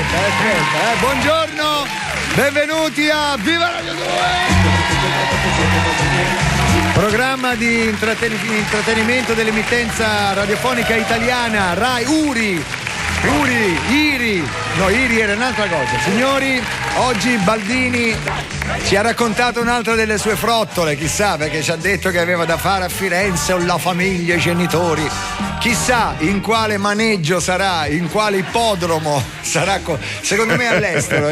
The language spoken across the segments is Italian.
Aspetta. Buongiorno, benvenuti a Viva Radio 2! Programma di intrattenimento dell'emittenza radiofonica italiana, Rai Iri era un'altra cosa. Signori, oggi Baldini ci ha raccontato un'altra delle sue frottole, chissà, perché ci ha detto che aveva da fare a Firenze con la famiglia, i genitori. Chissà in quale maneggio sarà, in quale ippodromo sarà, secondo me all'estero.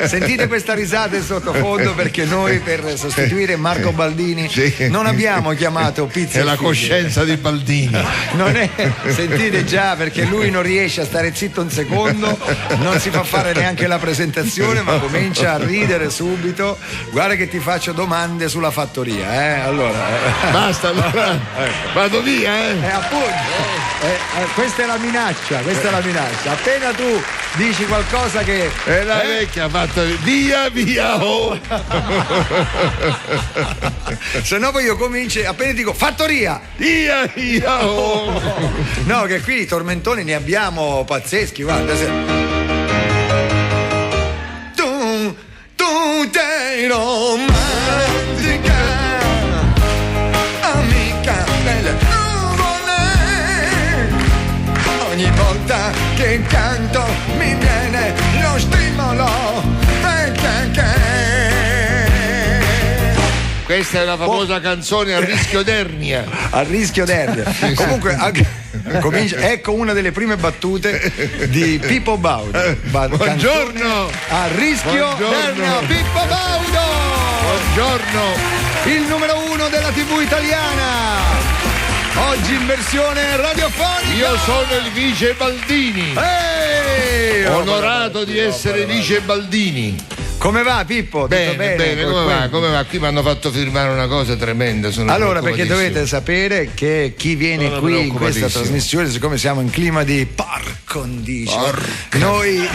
Sentite questa risata in sottofondo, perché noi per sostituire Marco Baldini non abbiamo chiamato Pizza. È la coscienza di Baldini. Non è, sentite già, perché lui non riesce a stare zitto un secondo, non si fa fare neanche la presentazione, ma comincia a ridere subito. Guarda che ti faccio domande sulla fattoria, allora. Basta, allora vado via, appunto. Questa è la minaccia, appena tu dici qualcosa che la vecchia ha fatto via oh. Se no poi io comincio, appena dico fattoria via oh. No, che qui i tormentoni ne abbiamo pazzeschi, guarda. Tu sei romantica, amica delle nuvole, ogni volta che canto mi viene lo stimolo. Questa è la famosa canzone A rischio d'ernia. Comunque comincia, ecco una delle prime battute di Pippo Baudo. Buongiorno. A rischio d'ernia, Pippo Baudo. Buongiorno. Il numero 1 della TV italiana. Oggi in versione radiofonica. Io sono il vice Baldini. Onorato di essere vice Baldini. Come va Pippo? Bene, come va? Qui mi hanno fatto firmare una cosa tremenda. Allora, perché dovete sapere che chi viene qui in questa trasmissione, siccome siamo in clima di par condicio, noi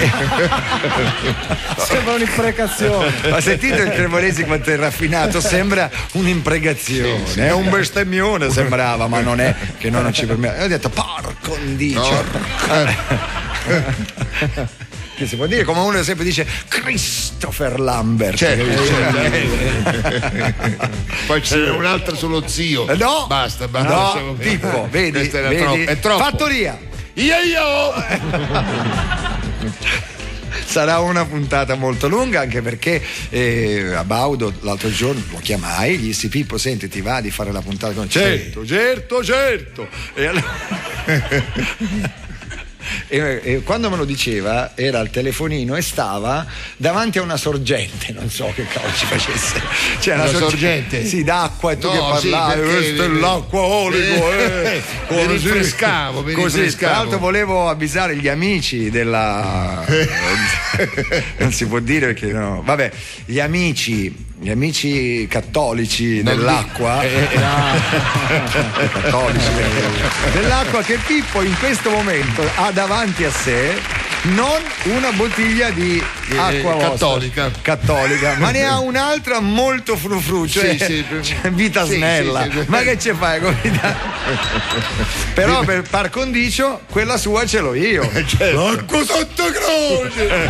sembra un'imprecazione. Ma sentite il cremonese quanto è raffinato, sembra un'imprecazione, sì. È un bestemmione, sembrava, ma non è, che noi non ci permette. Ho detto par condicio. Che si può dire, come uno sempre dice Christopher Lambert. Poi c'è un'altra sullo zio. No, basta. No, Pippo, vedi, è troppo. Fattoria. Io. Sarà una puntata molto lunga, anche perché a Baudo l'altro giorno lo chiamai, gli dissi: Pippo, senti, ti va di fare la puntata con Certo. E allora e quando me lo diceva era al telefonino e stava davanti a una sorgente, non so che cavolo ci facesse, c'è una sorgente sì, d'acqua, e tu che parlavi, questo è l'acqua oligo, mi rinfrescavo. Tra l'altro volevo avvisare gli amici della non si può dire perché no, vabbè, gli amici cattolici dell'acqua cattolici dell'acqua, che Pippo in questo momento ha davanti a sé non una bottiglia di acqua cattolica, ma ne ha un'altra molto frufru, cioè vita snella. Ma che ce fai? Però per par condicio quella sua ce l'ho io. L'acqua Santa Croce.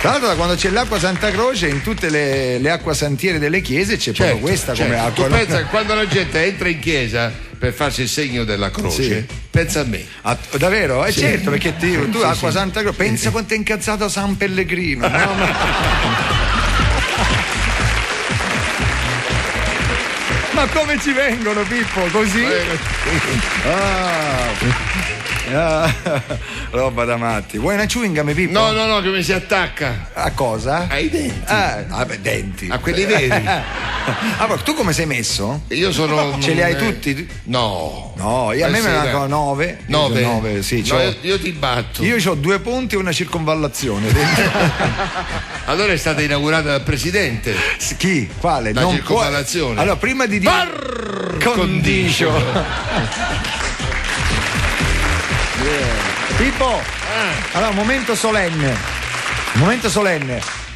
Tra l'altro, da quando c'è l'acqua Santa Croce, in tutte le acquasantiere delle chiese c'è proprio questa come acqua. Tu pensa che quando la gente entra in chiesa per farsi il segno della croce, pensa a me. Davvero? Certo, perché tu acqua Santa Croce, pensa quanto è incazzato San Pellegrino. No? Ma come ci vengono, Pippo? Così? Roba da matti. Vuoi una chewing gum, Pippo? No, che mi si attacca. A cosa? Ai denti. Denti. A quelli veri. Allora, tu come sei messo? Io sono. Ce li hai tutti? No, io a me ne mancano 9. 9, sì. Io ti batto. Io ho 2 punti e una circonvallazione. Allora è stata inaugurata dal presidente. Chi? Quale? La circonvallazione. Allora, prima di dire par condicio. Pippo, allora momento solenne.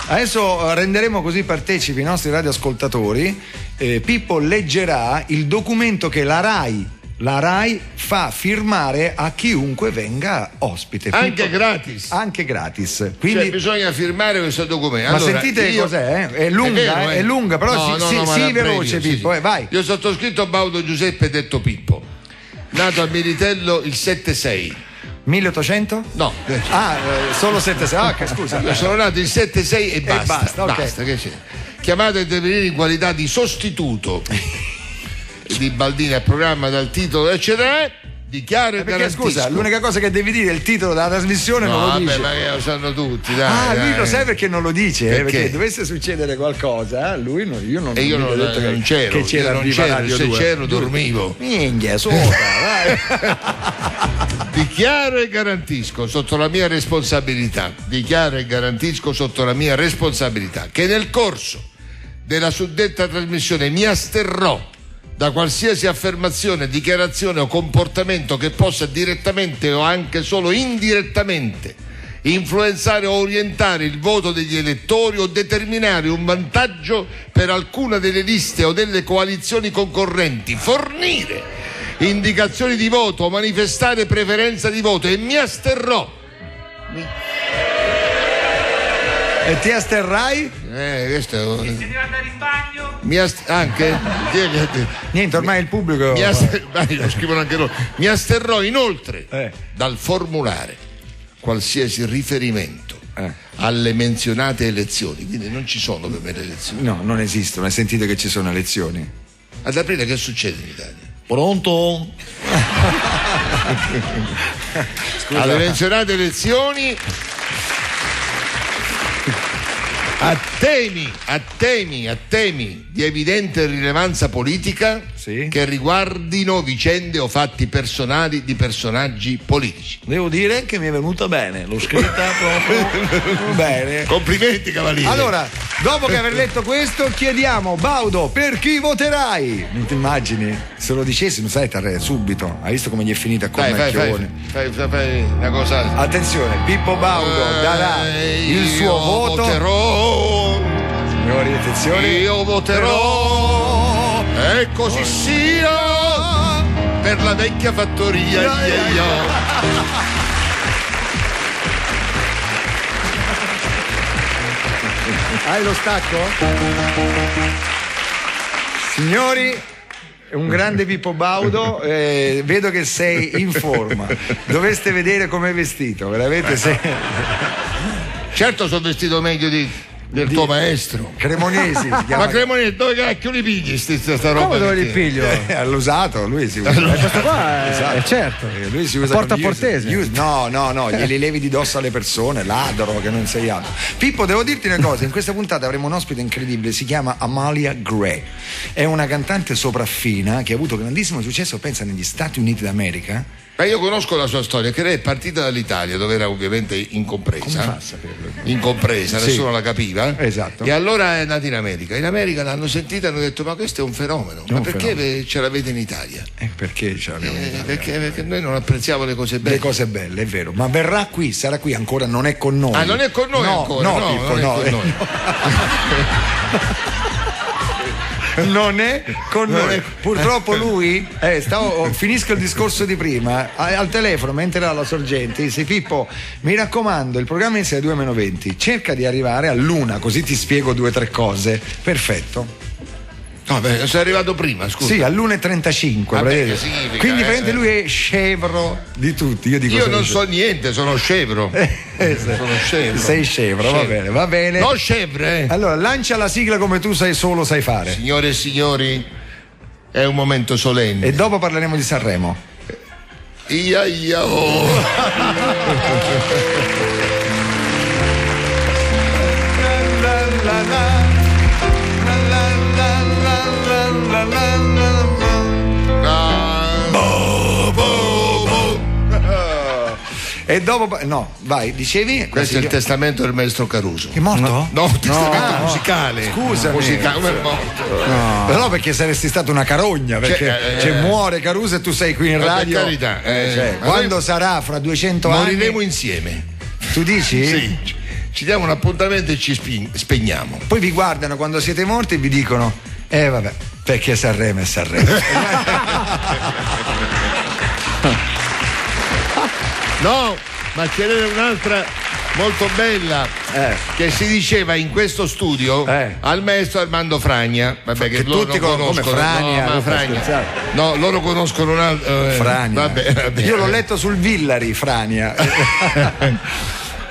Adesso renderemo così partecipi i nostri radioascoltatori. Pippo leggerà il documento che la Rai la Rai fa firmare a chiunque venga ospite. Anche gratis. Anche gratis. Quindi, cioè bisogna firmare questo documento. Ma allora, sentite cos'è? È lunga, è lunga, però sii veloce, Pippo. Vai. Io sottoscritto Baudo Giuseppe detto Pippo, nato a Militello il 7-6. 1800? No. Solo 7-6. Ok, scusa. Io sono nato il 7-6 e basta. Okay. Basta, che c'è? Chiamato a intervenire in qualità di sostituto di Baldini al programma dal titolo eccetera, dichiaro e garantisco. Scusa, l'unica cosa che devi dire è il titolo della trasmissione, non lo dice. Ma che lo sanno tutti, dai. Lui lo sai perché non lo dice? Perché dovesse succedere qualcosa, lui non, io non, e io non c'ero, che c'era non c'ero, se c'ero dormivo. Minchia, sopra, vai. Dichiaro e garantisco sotto la mia responsabilità. Dichiaro e garantisco sotto la mia responsabilità che nel corso della suddetta trasmissione mi asterrò da qualsiasi affermazione, dichiarazione o comportamento che possa direttamente o anche solo indirettamente influenzare o orientare il voto degli elettori o determinare un vantaggio per alcuna delle liste o delle coalizioni concorrenti, fornire indicazioni di voto o manifestare preferenza di voto, e mi asterrò. E ti asterrai? Questo E se deve andare in bagno? anche? Niente, ormai il pubblico. Lo scrivono anche loro. Mi asterrò inoltre dal formulare qualsiasi riferimento alle menzionate elezioni. Quindi non ci sono per me le elezioni. No, non esistono. Hai sentito che ci sono elezioni? Ad aprile che succede in Italia? Pronto? Scusa. Alle menzionate elezioni, a temi di evidente rilevanza politica che riguardino vicende o fatti personali di personaggi politici. Devo dire che mi è venuta bene, l'ho scritta proprio bene. Complimenti, cavaliere. Allora, dopo che aver letto questo, chiediamo, Baudo, per chi voterai? Non ti immagini? Se lo dicessimo, sai, subito. Hai visto come gli è finita con Macchione? Fai una cosa. Attenzione, Pippo Baudo darà il suo voto. Voterò. Signori, attenzione. Io voterò. E così sia per la vecchia fattoria. Hai lo stacco? Signori, un grande Pippo Baudo, vedo che sei in forma. Dovreste vedere com'è vestito, veramente sei. Certo, sono vestito meglio del tuo maestro Cremonesi si chiama. Ma Cremonesi, dove cacchio li pigli sta roba? Come dove li piglio? All'usato, lui si usa. Questo qua è certo. Lui si usa porta portese. No, glieli levi di dosso alle persone, ladro che non sei altro. Pippo, devo dirti una cosa, in questa puntata avremo un ospite incredibile, si chiama Amalia Gray. È una cantante sopraffina che ha avuto grandissimo successo, pensa, negli Stati Uniti d'America. Ma io conosco la sua storia, che lei è partita dall'Italia, dove era ovviamente incompresa. Come fa a saperlo? Incompresa, nessuno la capiva. Esatto. E allora è nata in America. In America l'hanno sentita e hanno detto: ma questo è un fenomeno. Ma perché ce l'avete in Italia? Perché ce l'abbiamo in Italia? Perché noi non apprezziamo le cose belle. Le cose belle, è vero. Ma verrà qui, sarà qui, ancora non è con noi. Ah, non è con noi ancora? No, Pippo, no. Non è con noi. Purtroppo lui finisco il discorso di prima, al telefono mentre era alla sorgente dice: Pippo, mi raccomando, il programma inizia alle 2:20, cerca di arrivare all'1, così ti spiego 2 o 3 cose. Perfetto. No, beh, sei arrivato prima, scusa. Sì, all'1:35. Quindi praticamente lui è scevro di tutti. Io non so niente, sono scevro. Sono scevro. Sei scevro, va bene. No, scevre. Allora, lancia la sigla come tu sai fare. Signore e signori, è un momento solenne. E dopo parleremo di Sanremo. E dopo vai, dicevi? Questo è il testamento del maestro Caruso. È morto? No, testamento musicale. Scusami. Come è morto? No. Però perché saresti stata una carogna, perché muore Caruso e tu sei qui in radio. Per carità. Quando sarà fra 200 anni? Moriremo insieme. Tu dici? Sì. Ci diamo un appuntamento e ci spegniamo. Poi vi guardano quando siete morti e vi dicono: vabbè, perché Sanremo è Sanremo. No, ma ce n'era un'altra molto bella che si diceva in questo studio al maestro Armando Fragna. Vabbè, che loro tutti non conoscono. come Fragna, no, Fragna. No, loro conoscono un altro. Fragna. Vabbè. Io l'ho letto sul Villari, Fragna.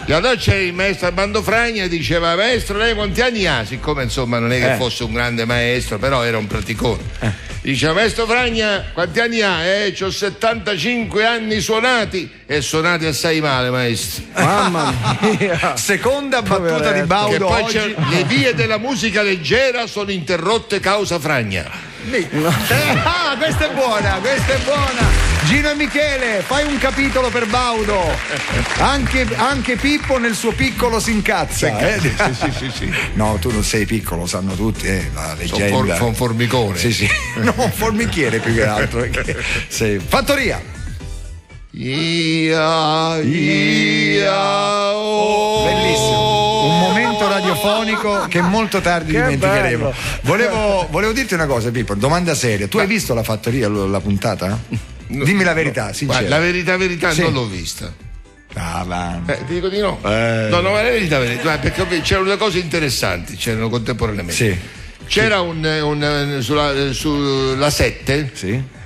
E allora c'è il maestro Armando Fragna e diceva: maestro, lei quanti anni ha? Siccome insomma non è che fosse un grande maestro, però era un praticone. Diceva: maestro Fragna, quanti anni ha? C'ho 75 anni suonati. E suonati assai male, maestro. Mamma mia. Seconda battuta di Baudo Che poi oggi. le vie della musica leggera sono interrotte causa Fragna. Questa è buona, questa è buona. Gino e Michele, fai un capitolo per Baudo. Anche Pippo nel suo piccolo si incazza. Sì. No, tu non sei piccolo, sanno tutti, la leggenda. Sono formicone. Sì. No, un formichiere più che altro. Sei... Fattoria. Bellissimo. Un momento radiofonico che molto tardi dimenticheremo. Volevo dirti una cosa, Pippo, domanda seria. Tu hai visto la Fattoria, la puntata? Dimmi la verità, sincero. La verità Sì. non l'ho vista. Ti Ti dico di no. No, la verità, perché c'erano due cose interessanti, c'erano contemporaneamente. Sì. C'era sulla 7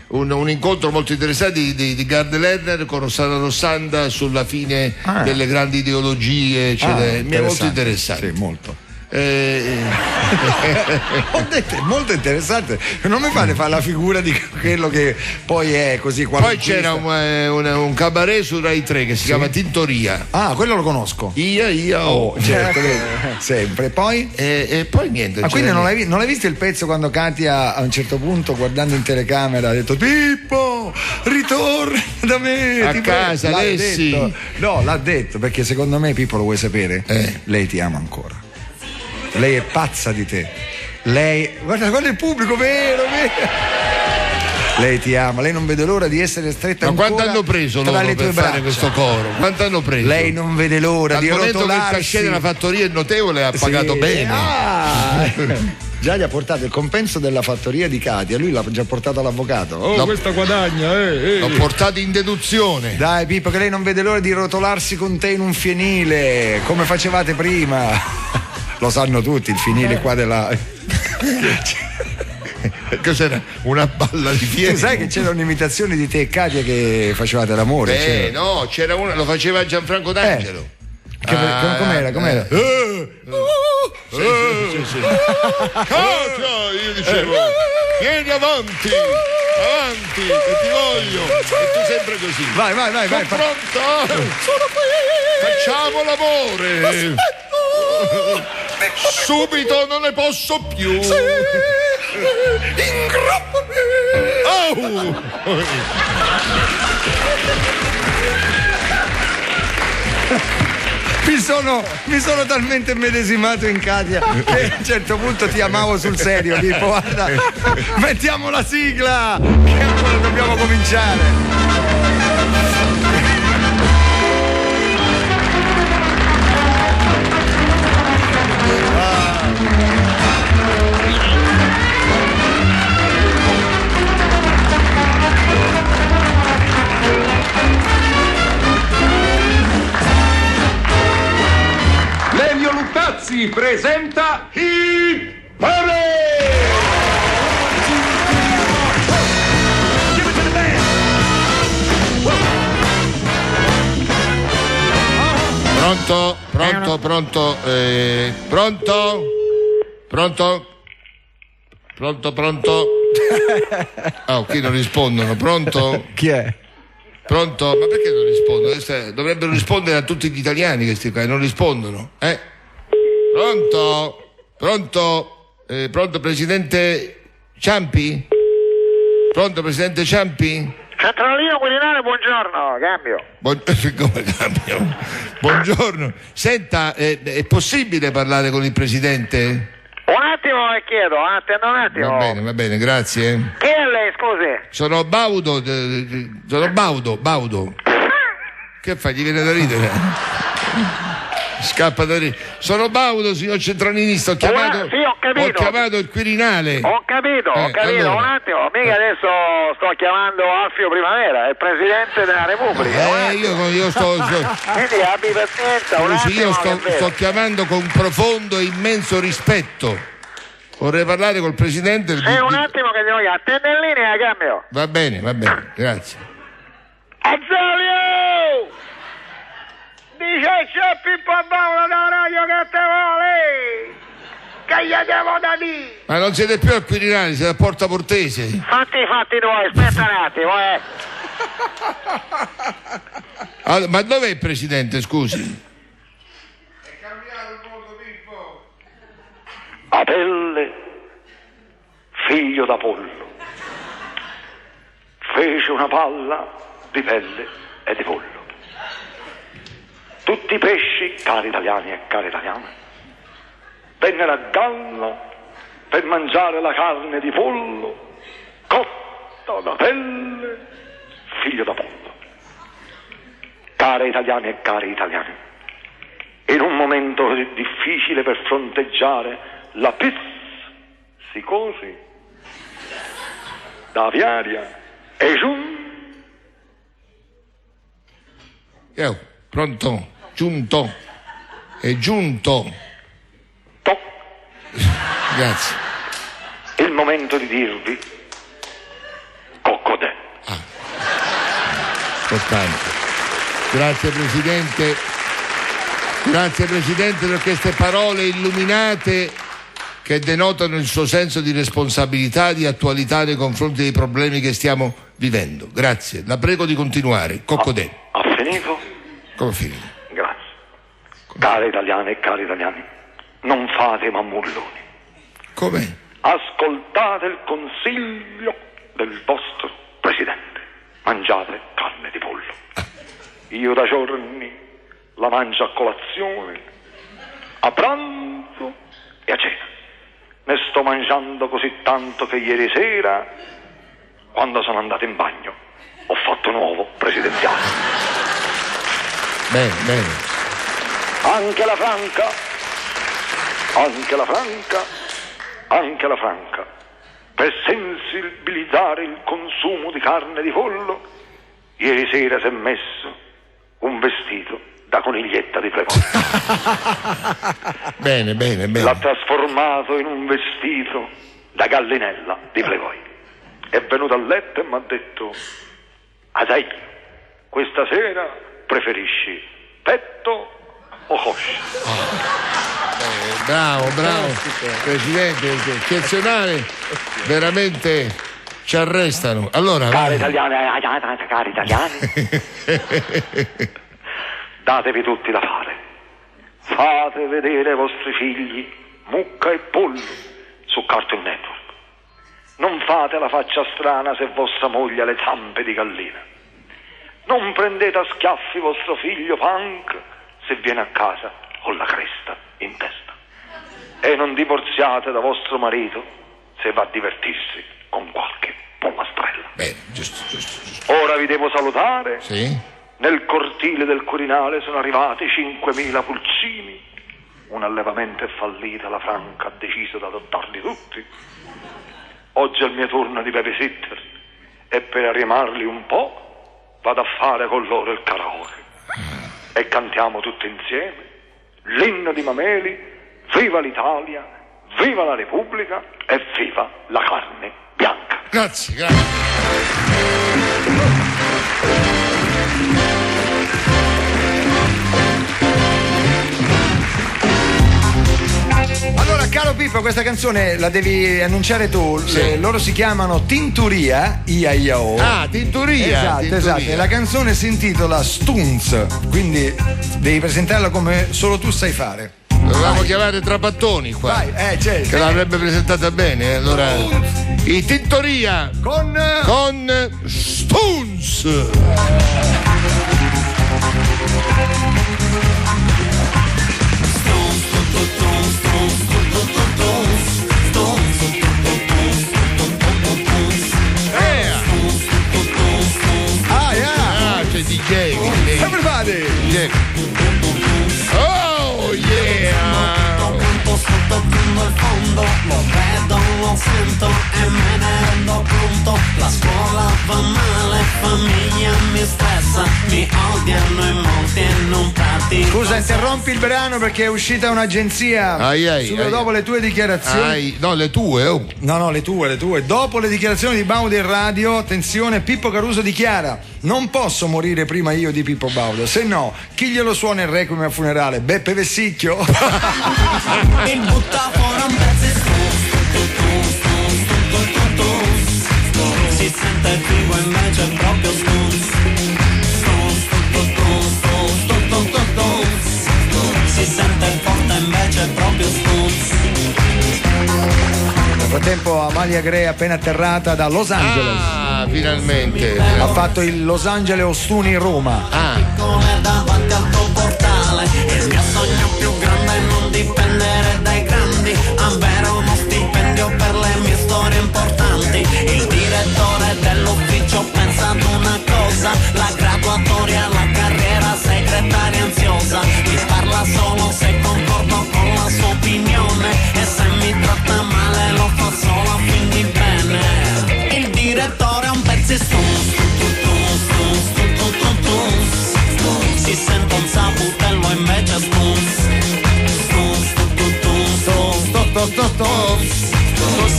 un incontro molto interessante di Gard Lerner con Rossana Rossanda sulla fine delle grandi ideologie, eccetera. Mi è molto interessante. Sì, molto. Ho detto è molto interessante, non mi fate fare la figura di quello che poi è così. Poi c'era un cabaret su Rai 3 che si chiama Tintoria. Quello lo conosco. Certo, sempre. Poi? E poi niente. Quindi non l'hai visto il pezzo quando Katia a un certo punto, guardando in telecamera, ha detto: Pippo, ritorna da me a casa, Lessi. No, l'ha detto perché secondo me, Pippo, lo vuoi sapere? Lei ti ama ancora. Lei è pazza di te. Lei, guarda il pubblico, vero. Lei ti ama, lei non vede l'ora di essere stretta ancora. Ma quanto hanno preso loro per fare questo coro? Quanto hanno preso? Lei non vede l'ora di rotolarsi. Al momento che il cachet della Fattoria è notevole, ha pagato bene. Già gli ha portato il compenso della Fattoria di Katia, lui l'ha già portato all'avvocato. Questa guadagna, L'ho portato in deduzione. Dai, Pippo, che lei non vede l'ora di rotolarsi con te in un fienile, come facevate prima. Lo sanno tutti, il fienile qua della... Cos'era? Una balla di fieno. Tu sai che c'era un'imitazione di te e Katia che facevate l'amore? No, c'era una, lo faceva Gianfranco D'Angelo. Com'era? Sì. Katia, io dicevo, vieni avanti, che ti voglio. E tu sempre così. Vai. Pronta? Sono qui. Facciamo l'amore. Subito non ne posso più. Sì. Mi sono talmente immedesimato in Katia che a un certo punto ti amavo sul serio, Pippo. Guarda, mettiamo la sigla che ancora dobbiamo cominciare. Lelio Luttazzi presenta Hit Parade! Pronto? Qui non rispondono. Pronto? Chi è? Pronto? Ma perché non rispondono? Dovrebbero rispondere a tutti gli italiani questi qua, non rispondono. Pronto, presidente Ciampi? Pronto, presidente Ciampi? Centralino Quirinale, buongiorno, cambio. Come cambio? Buongiorno. Senta, è possibile parlare con il presidente? Un attimo chiedo, attendo un attimo. Va bene, grazie. Chi è lei, scusi? Sono Baudo. Che fai? Gli viene da ridere? Scappa da lì. Sono Baudo, signor centralinista, ho chiamato, Sì, ho capito. ho chiamato il Quirinale. Ho capito, allora. un attimo, mica adesso sto chiamando Alfio Primavera, è il Presidente della Repubblica. Io sto Quindi abbi pazienza, un Scusi, io attimo. sto chiamando con profondo e immenso rispetto. Vorrei parlare col Presidente. Un attimo che devo chiamare, attende in linea, cambio. Va bene, grazie. Azzolio! Dice c'è Pippo Baudo da radio che te vuole! Che gli devo da dire! Ma non siete più al Quirinale, siete a Porta Portese. Fatti tuoi, aspetta un attimo, Allora, ma dov'è il Presidente, scusi? Apelle, figlio d'Apollo, fece una palla di pelle e di pollo. Tutti i pesci, cari italiani e cari italiane, vennero a galla per mangiare la carne di pollo cotta da pelle, figlio d'Apollo. Cari italiani e cari italiani, in un momento così difficile per fronteggiare la psicosi da aviaria è Pronto? Giunto. È giunto. Grazie. il momento di dirvi coccodè. Importante. Grazie Presidente. Grazie Presidente per queste parole illuminate che denotano il suo senso di responsabilità e di attualità nei confronti dei problemi che stiamo vivendo. Grazie. La prego di continuare. Coccodè. Ha finito? Come finito? Grazie. Cari italiane e cari italiani, non fate mammulloni. Come? Ascoltate il consiglio del vostro Presidente. Mangiate carne di pollo. Io da giorni la mangio a colazione, a pranzo e a cena. Ne sto mangiando così tanto che ieri sera, quando sono andato in bagno, ho fatto un uovo presidenziale. Bene. Anche la Franca, per sensibilizzare il consumo di carne di pollo, ieri sera si è messo un vestito da coniglietta di Playboy. Bene. L'ha trasformato in un vestito da gallinella di Playboy. È venuto a letto e mi ha detto: sai, questa sera preferisci petto o coscia? Bravo, Presidente, eccezionale, veramente ci arrestano. Allora, cari italiani, datevi tutti da fare. Fate vedere ai vostri figli mucca e pollo su Cartoon Network. Non fate la faccia strana se vostra moglie ha le zampe di gallina. Non prendete a schiaffi vostro figlio Punk se viene a casa con la cresta in testa. E non divorziate da vostro marito se va a divertirsi con qualche pollastrella. Bene, giusto. Ora vi devo salutare. Sì? Nel cortile del Quirinale sono arrivati 5.000 pulcini. Un allevamento è fallito, la Franca ha deciso di adottarli tutti. Oggi è il mio turno di babysitter e per arrimarli un po' vado a fare con loro il karaoke. E cantiamo tutti insieme l'inno di Mameli: viva l'Italia, viva la Repubblica e viva la carne bianca. Grazie. Allora, caro Pippo, questa canzone la devi annunciare tu. Sì. Loro si chiamano Tinturia, IAIAO. Tinturia. Esatto. E la canzone si intitola Stunz, quindi devi presentarla come solo tu sai fare. Dovevamo chiamare Trapattoni qua. Vai, certo. Che l'avrebbe presentata bene. Allora, i Tintoria con Stunz. C'è DJ. Everybody. Oh! guardo, lo vedo, lo sento e me ne rendo conto. La scuola va male, famiglia mi stressa, mi odiano in molti e non pratico. Scusa, interrompi il brano perché è uscita un'agenzia subito dopo le tue dichiarazioni. No, le tue, oh. No, le tue. Dopo le dichiarazioni di Baudo in radio, attenzione, Pippo Caruso dichiara: non posso morire prima io di Pippo Baudo, se no chi glielo suona il requiem al funerale? Beppe Vessicchio. Il butta fuori un pezzo si sente figo invece è proprio si sente forte invece è proprio Nel frattempo Amalia Gray è appena atterrata da Los Angeles. Finalmente ha fatto il Los Angeles Ostuni Roma. come davanti al tuo portale. Il mio sogno più grande è non dipendere dai grandi, avere uno stipendio per le mie storie importanti. Il direttore dell'ufficio pensa ad una cosa, la graduatoria, la carriera segretaria ansiosa. Mi parla solo se concordo con la sua opinione e se mi tratta male lo fa solo a fin di bene. Il direttore è un pezzistone, si sente un saputello invece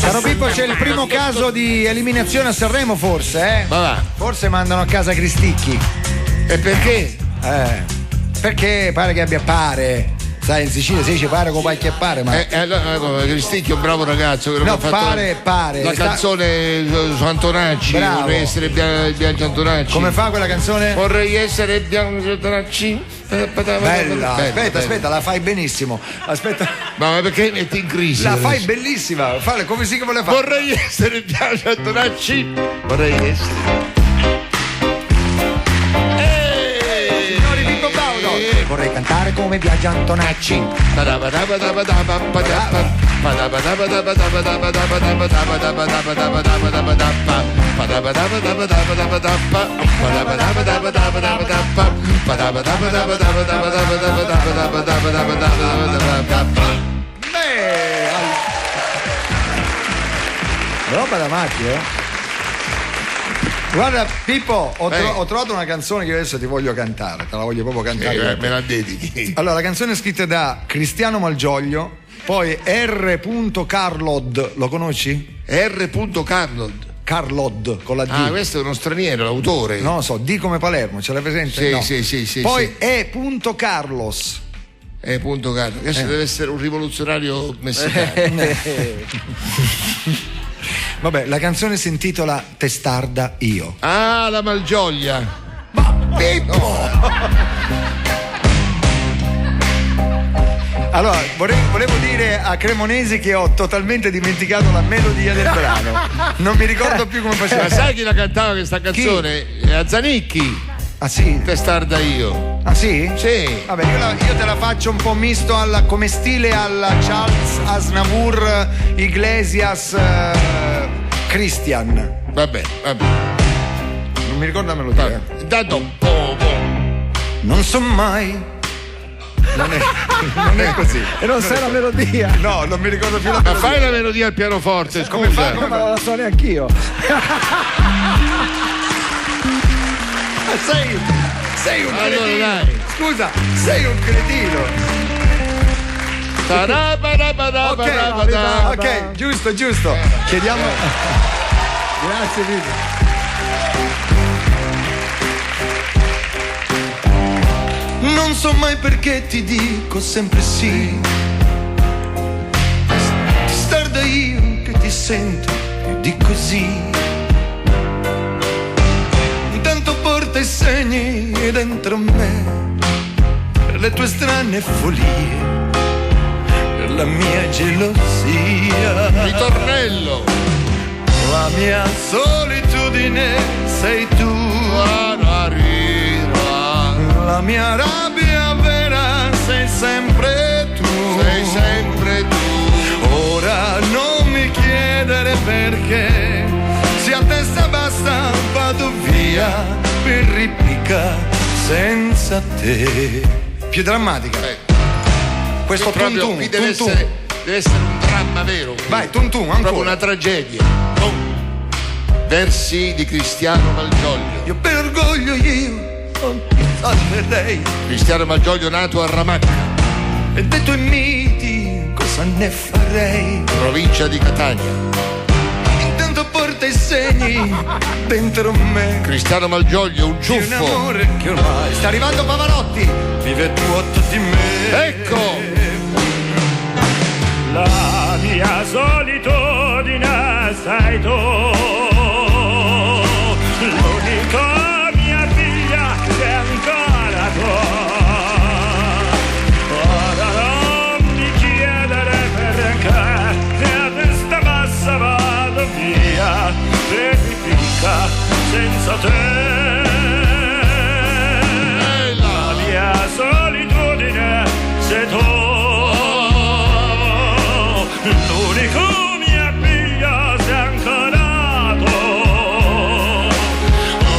Caro Pippo, c'è il primo caso di eliminazione a Sanremo, forse, Va. Forse mandano a casa Cristicchi. E perché? Perché pare che abbia sai, in Sicilia si dice pare con qualche pare, ma Cristicchi è un bravo ragazzo che no, ha fatto pare la canzone su Antonacci. Bravo. Vorrei essere Bianco Antonacci. Come fa quella canzone? Vorrei essere Bianco Antonacci. Bella. Aspetta, la fai benissimo. Aspetta. Ma perché metti in crisi? La fai bellissima, falla come si che vuole fare. Vorrei essere Bianco Antonacci. Vorrei essere. Signori Pippo Baudo. Vorrei cantare come Biagio Antonacci. Roba da macchina, Guarda Pippo, ho trovato una canzone che adesso ti voglio cantare, te la voglio proprio cantare. Me la dedichi. Allora, la canzone è scritta da Cristiano Malgioglio, poi R. Carlod, lo conosci? R. Carlod. Carlod con la D. Questo è uno straniero, l'autore. Non lo so, D come Palermo, ce l'hai presente? Sì, no. sì. Poi E. Carlos. Carlos. Questo deve essere un rivoluzionario messicano. Vabbè, la canzone si intitola Testarda io. La Malgioglio. Ma Pippo! Allora, volevo dire a Cremonesi che ho totalmente dimenticato la melodia del brano. Non mi ricordo più come faceva. Ma sai chi la cantava questa canzone? A Zanicchi. Ah sì? Testarda io. Ah sì? Sì. Vabbè, io te la faccio un po' misto come stile alla Charles Aznavour, Iglesias, Christian. Vabbè. Non mi ricordo la melodia. Non so mai. Non è così. E non sai la melodia. No, non mi ricordo più la Ma melodia. fai la melodia al pianoforte, scusa. Come fa? Ma non la so neanch'io. Sei un cretino. Allora, dai. Scusa, sei un cretino. Ok, giusto. Chiediamo. Grazie Vito. Non so mai perché ti dico sempre sì. Testarda io che ti sento più di così. Intanto porta i segni dentro me per le tue strane follie, per la mia gelosia. Ritornello. La mia solitudine sei tu. La mia rabbia vera sei sempre tu. Sei sempre tu. Ora non mi chiedere perché, se a testa bassa vado via per ripicca senza te. Più drammatica. Questo proprio tum qui deve deve essere un dramma vero. Vai, tum tum, ancora. Proprio una tragedia. Versi di Cristiano Malgioglio. Io per orgoglio non ti salverei. Cristiano Malgioglio nato a Ramacca, E detto in miti cosa ne farei? provincia di Catania. Intanto porta i segni dentro me Cristiano Malgioglio, un di un ciuffo. amore che ormai sta arrivando Pavarotti, vive vuoto di me. Ecco! La mia solitudine sei tu, l'unica mia figlia che è ancora tua. Ora non mi chiedere perché, se a testa bassa vado via, verifica senza te. La mia solitudine sei tu. L'unico mia figlia si è ancorato.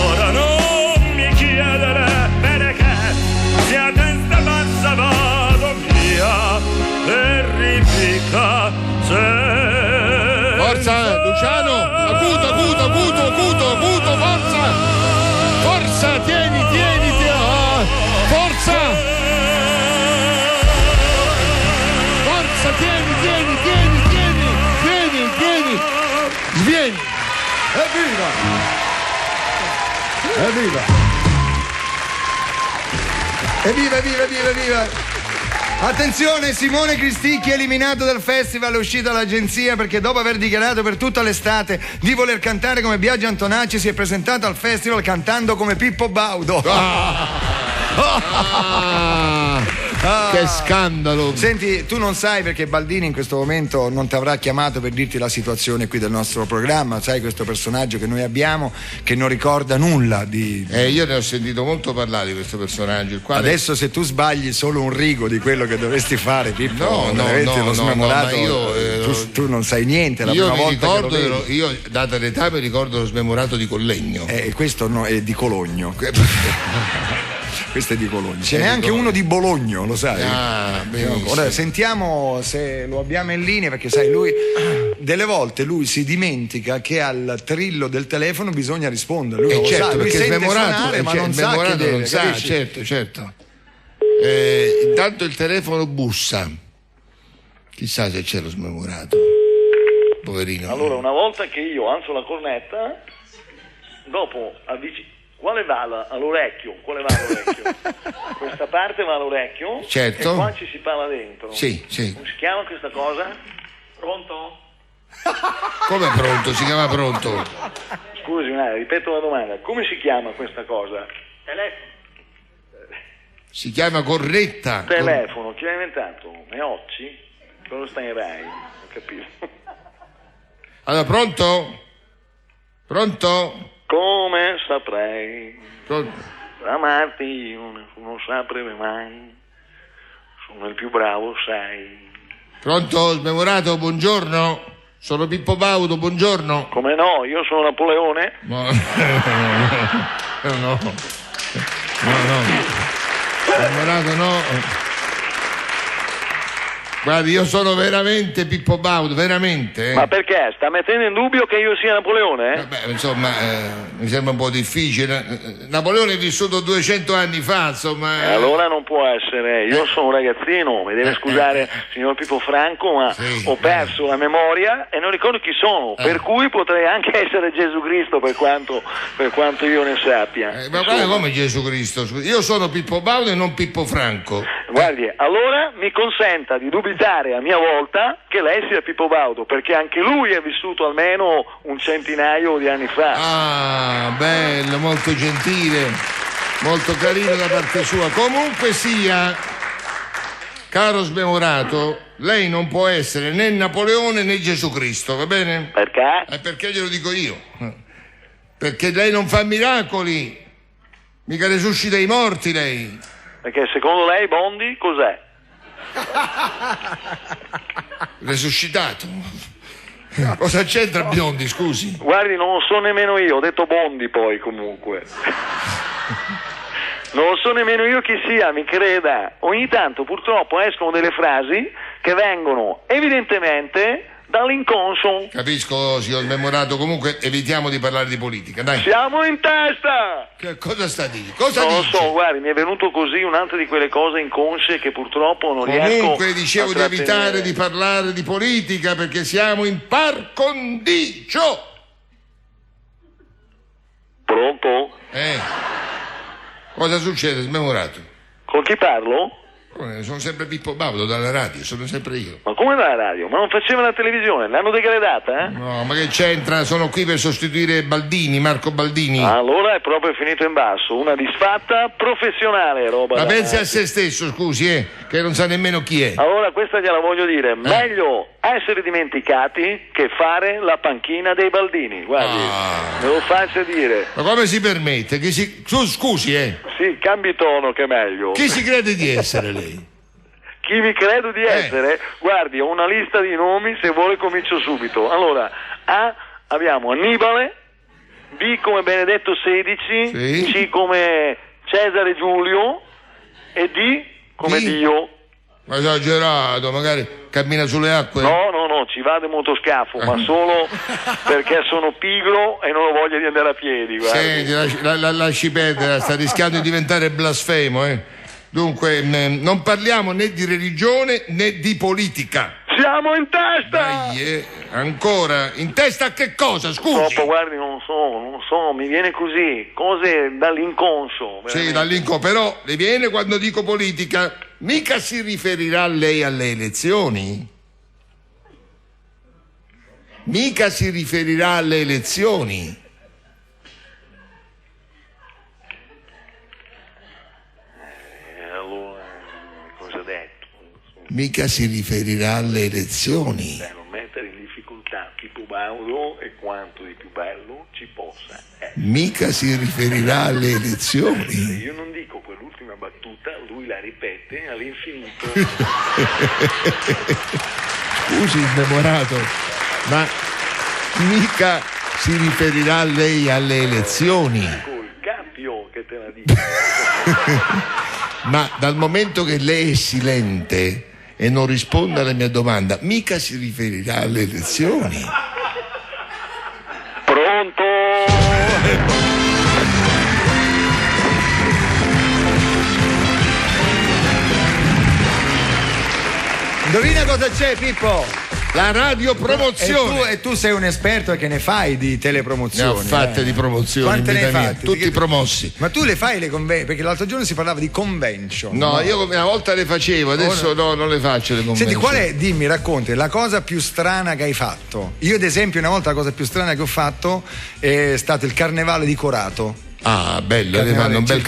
Ora non mi chiedere perché, se a testa bassa vado via, verifica se. Forza Luciano, acuto, forza! Forza, tieni, forza! Forza, tieni! Svieni! Evviva! Evviva! Attenzione, Simone Cristicchi eliminato dal festival, è uscita l'agenzia perché dopo aver dichiarato per tutta l'estate di voler cantare come Biagio Antonacci si è presentato al festival cantando come Pippo Baudo. Che scandalo! Senti, tu non sai perché Baldini in questo momento non ti avrà chiamato per dirti la situazione qui del nostro programma, sai questo personaggio che noi abbiamo che non ricorda nulla di... Io ne ho sentito molto parlare di questo personaggio, il quale... Adesso se tu sbagli solo un rigo di quello che dovresti fare, Pippo, lo smemorato, tu non sai niente, la prima volta che lo vedi. Io data l'età mi ricordo lo smemorato di Collegno. Questo no, è di Cologno. Questo è di Cologno. Ce n'è anche uno di Bologno, lo sai? Benissimo. Ora sentiamo se lo abbiamo in linea, perché sai, lui delle volte lui si dimentica che al trillo del telefono bisogna rispondere. Lui non certo, lo sa, lui perché sente smemorato, suonare, ma non sa che deve, non sa, capisci? certo. Intanto il telefono bussa. Chissà se c'è lo smemorato. Poverino. Allora, una volta che io alzo la cornetta, dopo quale va all'orecchio? Questa parte va all'orecchio. Certo. E qua ci si parla dentro. Sì. Come si chiama questa cosa? Pronto? Come pronto? Si chiama pronto? Scusi, ripeto la domanda. Come si chiama questa cosa? Telefono. Si chiama cornetta. Telefono. Chi l'ha inventato? Meocci? Cosa sta in Rai? Non capisco. Allora, pronto? Come saprei Pronto? amarti, io non saprei mai, sono il più bravo, sai. Pronto, smemorato, buongiorno. Sono Pippo Baudo, buongiorno. Come no, io sono Napoleone. No. Smemorato no. Guardi, io sono veramente Pippo Baudo, veramente. Ma perché? Sta mettendo in dubbio che io sia Napoleone? Insomma, mi sembra un po' difficile. Napoleone è vissuto 200 anni fa, insomma. Allora non può essere. Io sono un ragazzino, mi deve scusare, signor Pippo Franco, ma sì, ho perso la memoria e non ricordo chi sono, per cui potrei anche essere Gesù Cristo per quanto io ne sappia. Ma guarda come Gesù Cristo, scusi. Io sono Pippo Baudo e non Pippo Franco. Guardi, allora mi consenta di dubitare a mia volta che lei sia Pippo Baudo, perché anche lui è vissuto almeno un centinaio di anni fa. Ah, bello, molto gentile, molto carino da parte sua. Comunque sia, caro smemorato, lei non può essere né Napoleone né Gesù Cristo, va bene? Perché? Perché glielo dico io. Perché lei non fa miracoli, mica resuscita i morti lei. Perché secondo lei Bondi cos'è? Resuscitato. Cosa c'entra Biondi, scusi? Guardi, non lo so nemmeno io, ho detto Bondi poi comunque. Non lo so nemmeno io chi sia, mi creda. Ogni tanto purtroppo escono delle frasi che vengono evidentemente dall'inconscio. Capisco, signor Memorato, comunque evitiamo di parlare di politica, dai. Siamo in testa! Che cosa sta dicendo? Cosa Non lo dice? so, guardi, mi è venuto così un'altra di quelle cose inconsce che purtroppo non riesco Comunque dicevo a di evitare trattenere. di parlare di politica perché siamo in par condicio. Pronto? Cosa succede, Smemorato? Con chi parlo? Sono sempre Pippo Baudo dalla radio, sono sempre io. Ma come va la radio? Ma non faceva la televisione? L'hanno degradata, eh? No, ma che c'entra? Sono qui per sostituire Baldini, Marco Baldini. Allora è proprio finito in basso, una disfatta professionale, roba. Ma da pensi a matti. se stesso, scusi, che non sa nemmeno chi è. Allora questa gliela voglio dire, meglio essere dimenticati che fare la panchina dei Baldini, guardi, me lo faccia dire. Ma come si permette? Scusi, Sì, cambi tono che è meglio. Chi si crede di essere lei? Chi mi credo di essere? Guardi, ho una lista di nomi, se vuole comincio subito. Allora, A, abbiamo Annibale, B come Benedetto XVI, Sì. C come Cesare Giulio e D come D? Dio. Ma esagerato, magari cammina sulle acque. No, ci vado in motoscafo, ma solo perché sono pigro e non ho voglia di andare a piedi, guardi. Senti, lasci perdere, sta rischiando di diventare blasfemo, Dunque, non parliamo né di religione né di politica. Siamo in testa! Dai, ancora, in testa a che cosa, scusi? Troppo, guardi, non so, mi viene così, cose dall'inconscio. Sì, veramente. però le viene quando dico politica? Mica si riferirà lei alle elezioni? Mica si riferirà alle elezioni? Allora, cosa ha detto? Mica si riferirà alle elezioni? Non mettere in difficoltà Pippo Baudo e quanto di più bello ci possa. Mica si riferirà alle elezioni? Io non dico quell'ultima battuta, lui la ripete all'infinito. Scusi, Memorato, ma mica si riferirà lei alle elezioni? Col cappio che te la dico. Ma dal momento che lei è silente e non risponde alla mia domanda, mica si riferirà alle elezioni? Pronto? Indovina cosa c'è, Pippo? La radiopromozione. E tu sei un esperto che ne fai di Ne telepromozioni. ho fatte di promozioni, Quante ne hai vita mia, fatte? tutti promossi. Ma tu le fai le convention? Perché l'altro giorno si parlava di convention. No, io una volta le facevo, adesso no, non le faccio le convenzioni. Senti, qual è, dimmi, racconti, la cosa più strana che hai fatto? Io ad esempio una volta la cosa più strana che ho fatto è stato il carnevale di Corato. Ah, bello, le Carnevale, fanno un bel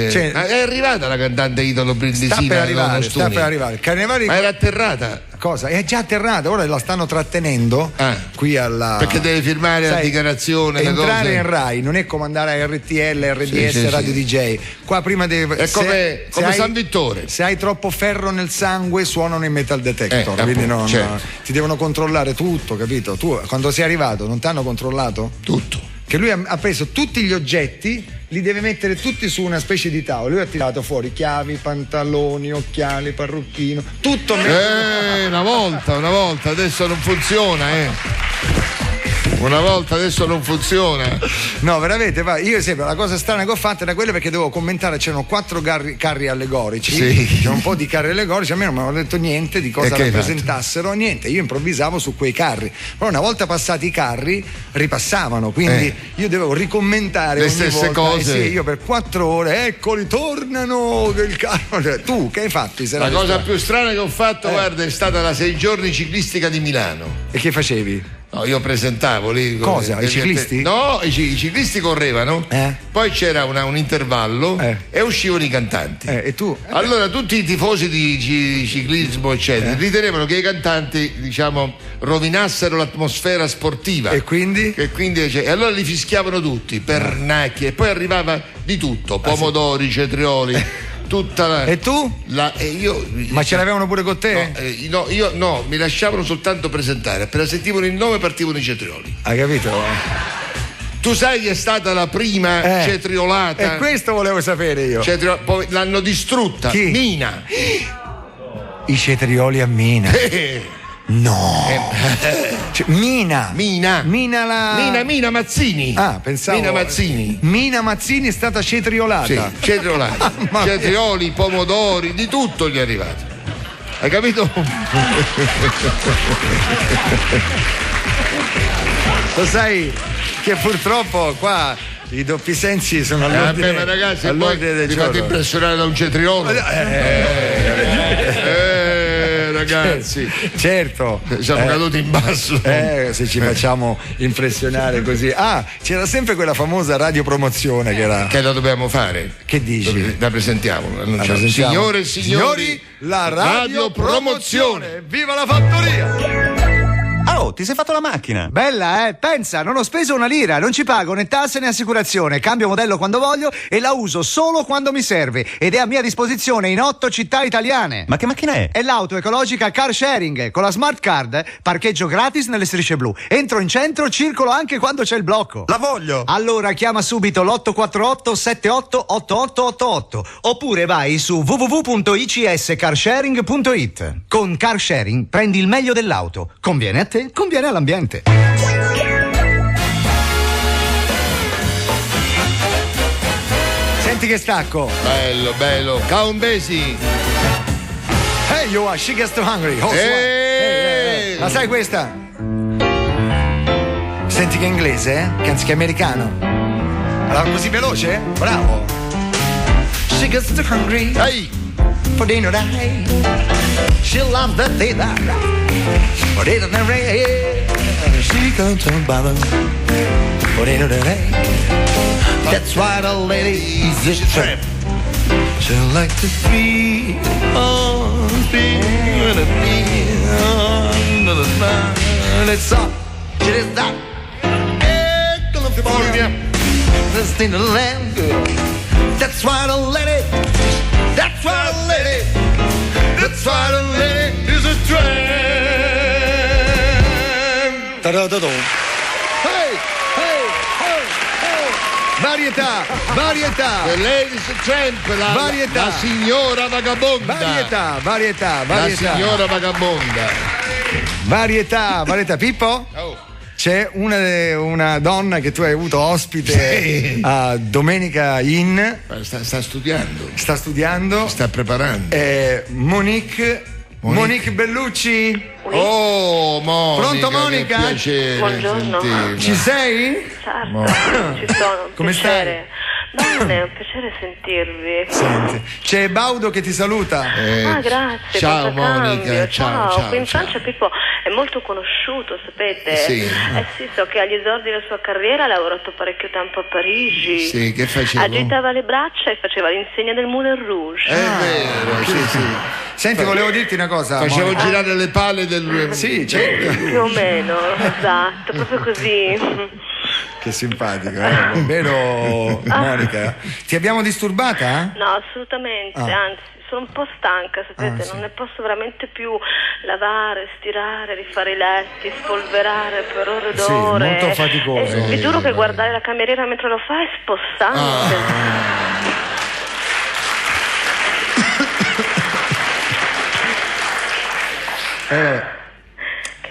cioè, è arrivata la cantante Italo Brindisina. Sta per arrivare, Stuni. sta per arrivare. Il carnevale di Ma era atterrata? Cosa? È già atterrata, ora la stanno trattenendo qui alla. Perché deve firmare la dichiarazione, le entrare cose. in Rai non è come andare a RTL, RDS, Sì, Radio sì. DJ. Qua prima deve. È come San Vittore. Se hai troppo ferro nel sangue, suonano in metal detector. Quindi appunto, certo. ti devono controllare tutto, capito? Tu quando sei arrivato non ti hanno controllato? Tutto. Che lui ha preso tutti gli oggetti, li deve mettere tutti su una specie di tavola. Lui ha tirato fuori chiavi, pantaloni, occhiali, parrucchino, tutto una volta, adesso non funziona, Una volta, adesso non funziona. No, veramente, io sempre la cosa strana che ho fatto era quella perché dovevo commentare, c'erano 4 carri allegorici, Sì. c'erano un po' di carri allegorici, a me non mi hanno detto niente di cosa E che hai rappresentassero, niente, io improvvisavo su quei carri, però una volta passati i carri ripassavano, quindi io dovevo ricommentare Le ogni stesse volta. cose. Sì, io per 4 ore, eccoli, tornano del carro. Tu che hai fatto? La cosa più strana che ho fatto, guarda, è stata la 6 giorni ciclistica di Milano. E che facevi? No, io presentavo lì. Cosa? I ciclisti? No, i ciclisti correvano, poi c'era un intervallo e uscivano i cantanti. E tu? Allora tutti i tifosi di ciclismo, eccetera, ritenevano che i cantanti, diciamo, rovinassero l'atmosfera sportiva. E quindi? E allora li fischiavano tutti, pernacchie, e poi arrivava di tutto, pomodori, cetrioli. E tu? Ma ce l'avevano pure con te? Io no, mi lasciavano soltanto presentare. Appena sentivano il nome partivano i cetrioli. Hai capito? Tu sai che è stata la prima cetriolata? E questo volevo sapere io. Poi l'hanno distrutta. Chi? Mina. I cetrioli a Mina. No. Cioè, Mina Mazzini. Ah, pensavo. Mina Mazzini. Mina Mazzini è stata cetriolata. Sì, cetriolata. Cetrioli, pomodori, di tutto gli è arrivato. Hai capito? Lo sai che purtroppo qua i doppi sensi sono all'ordine, ma ragazzi, all'ordine del vi giorno. fate impressionare da un cetriolo? Ragazzi, certo, siamo caduti in basso. Se ci facciamo impressionare così. C'era sempre quella famosa radiopromozione che la dobbiamo fare. Che dici? La presentiamo. Signore e signori, la radiopromozione. Viva la fattoria! Oh, ti sei fatto la macchina? Bella, pensa, non ho speso una lira, non ci pago né tasse né assicurazione, cambio modello quando voglio e la uso solo quando mi serve ed è a mia disposizione in 8 città italiane. Ma che macchina è? È l'auto ecologica Car Sharing, con la smart card, parcheggio gratis nelle strisce blu. Entro in centro, circolo anche quando c'è il blocco. La voglio! Allora chiama subito l'848 78 8888 oppure vai su www.icscarsharing.it. Con Car Sharing prendi il meglio dell'auto. Conviene a te, conviene all'ambiente. Senti che stacco. Bello. Count Basie. Hey, you are, she gets too hungry. La sai questa? Senti che è inglese, che anziché americano. Allora, così veloce? Bravo. She gets too hungry. Hey. For dinner day. She loves the theater. For dinner day. She comes to bother. For dinner day. That's why the lady is a tramp. She like to feel on the it's up. She is that. California. This thing to land. That's why the lady. That's why the lady. That's why the lady is a tramp. Ta-da-da-da. Hey, hey, hey, hey. Varietà. The Ladies Tramp, la signora vagabonda. Varietà. La signora vagabonda. Varietà. Pippo? Oh. C'è una donna che tu hai avuto ospite a Domenica Inn. Sta studiando. Sta studiando. Sta preparando. Monique Bellucci. Oh, Monica. Pronto, Monica? Che piacere. Buongiorno. Sentirla. Ci sei? Certo, ci sono. Come piacere. Bene, è un piacere sentirvi. Senti, c'è Baudo che ti saluta. Grazie. Ciao Monica, ciao. Qui in Francia Pippo è molto conosciuto, sapete? Sì. Sì, so che agli esordi della sua carriera ha lavorato parecchio tempo a Parigi. Sì, che faceva? Agitava le braccia e faceva l'insegna del Moulin Rouge. È vero, sì. Senti, volevo dirti una cosa. Facevo Monica. girare le pale del. Sì, certo. Più o meno, esatto, proprio così. Che simpatico, vero Monica? Ti abbiamo disturbata? No, assolutamente, anzi, sono un po' stanca, sapete, non ne posso veramente più lavare, stirare, rifare i letti, spolverare per ore ed ore. Sì, molto faticoso. Vi giuro che guardare la cameriera mentre lo fa è spossante.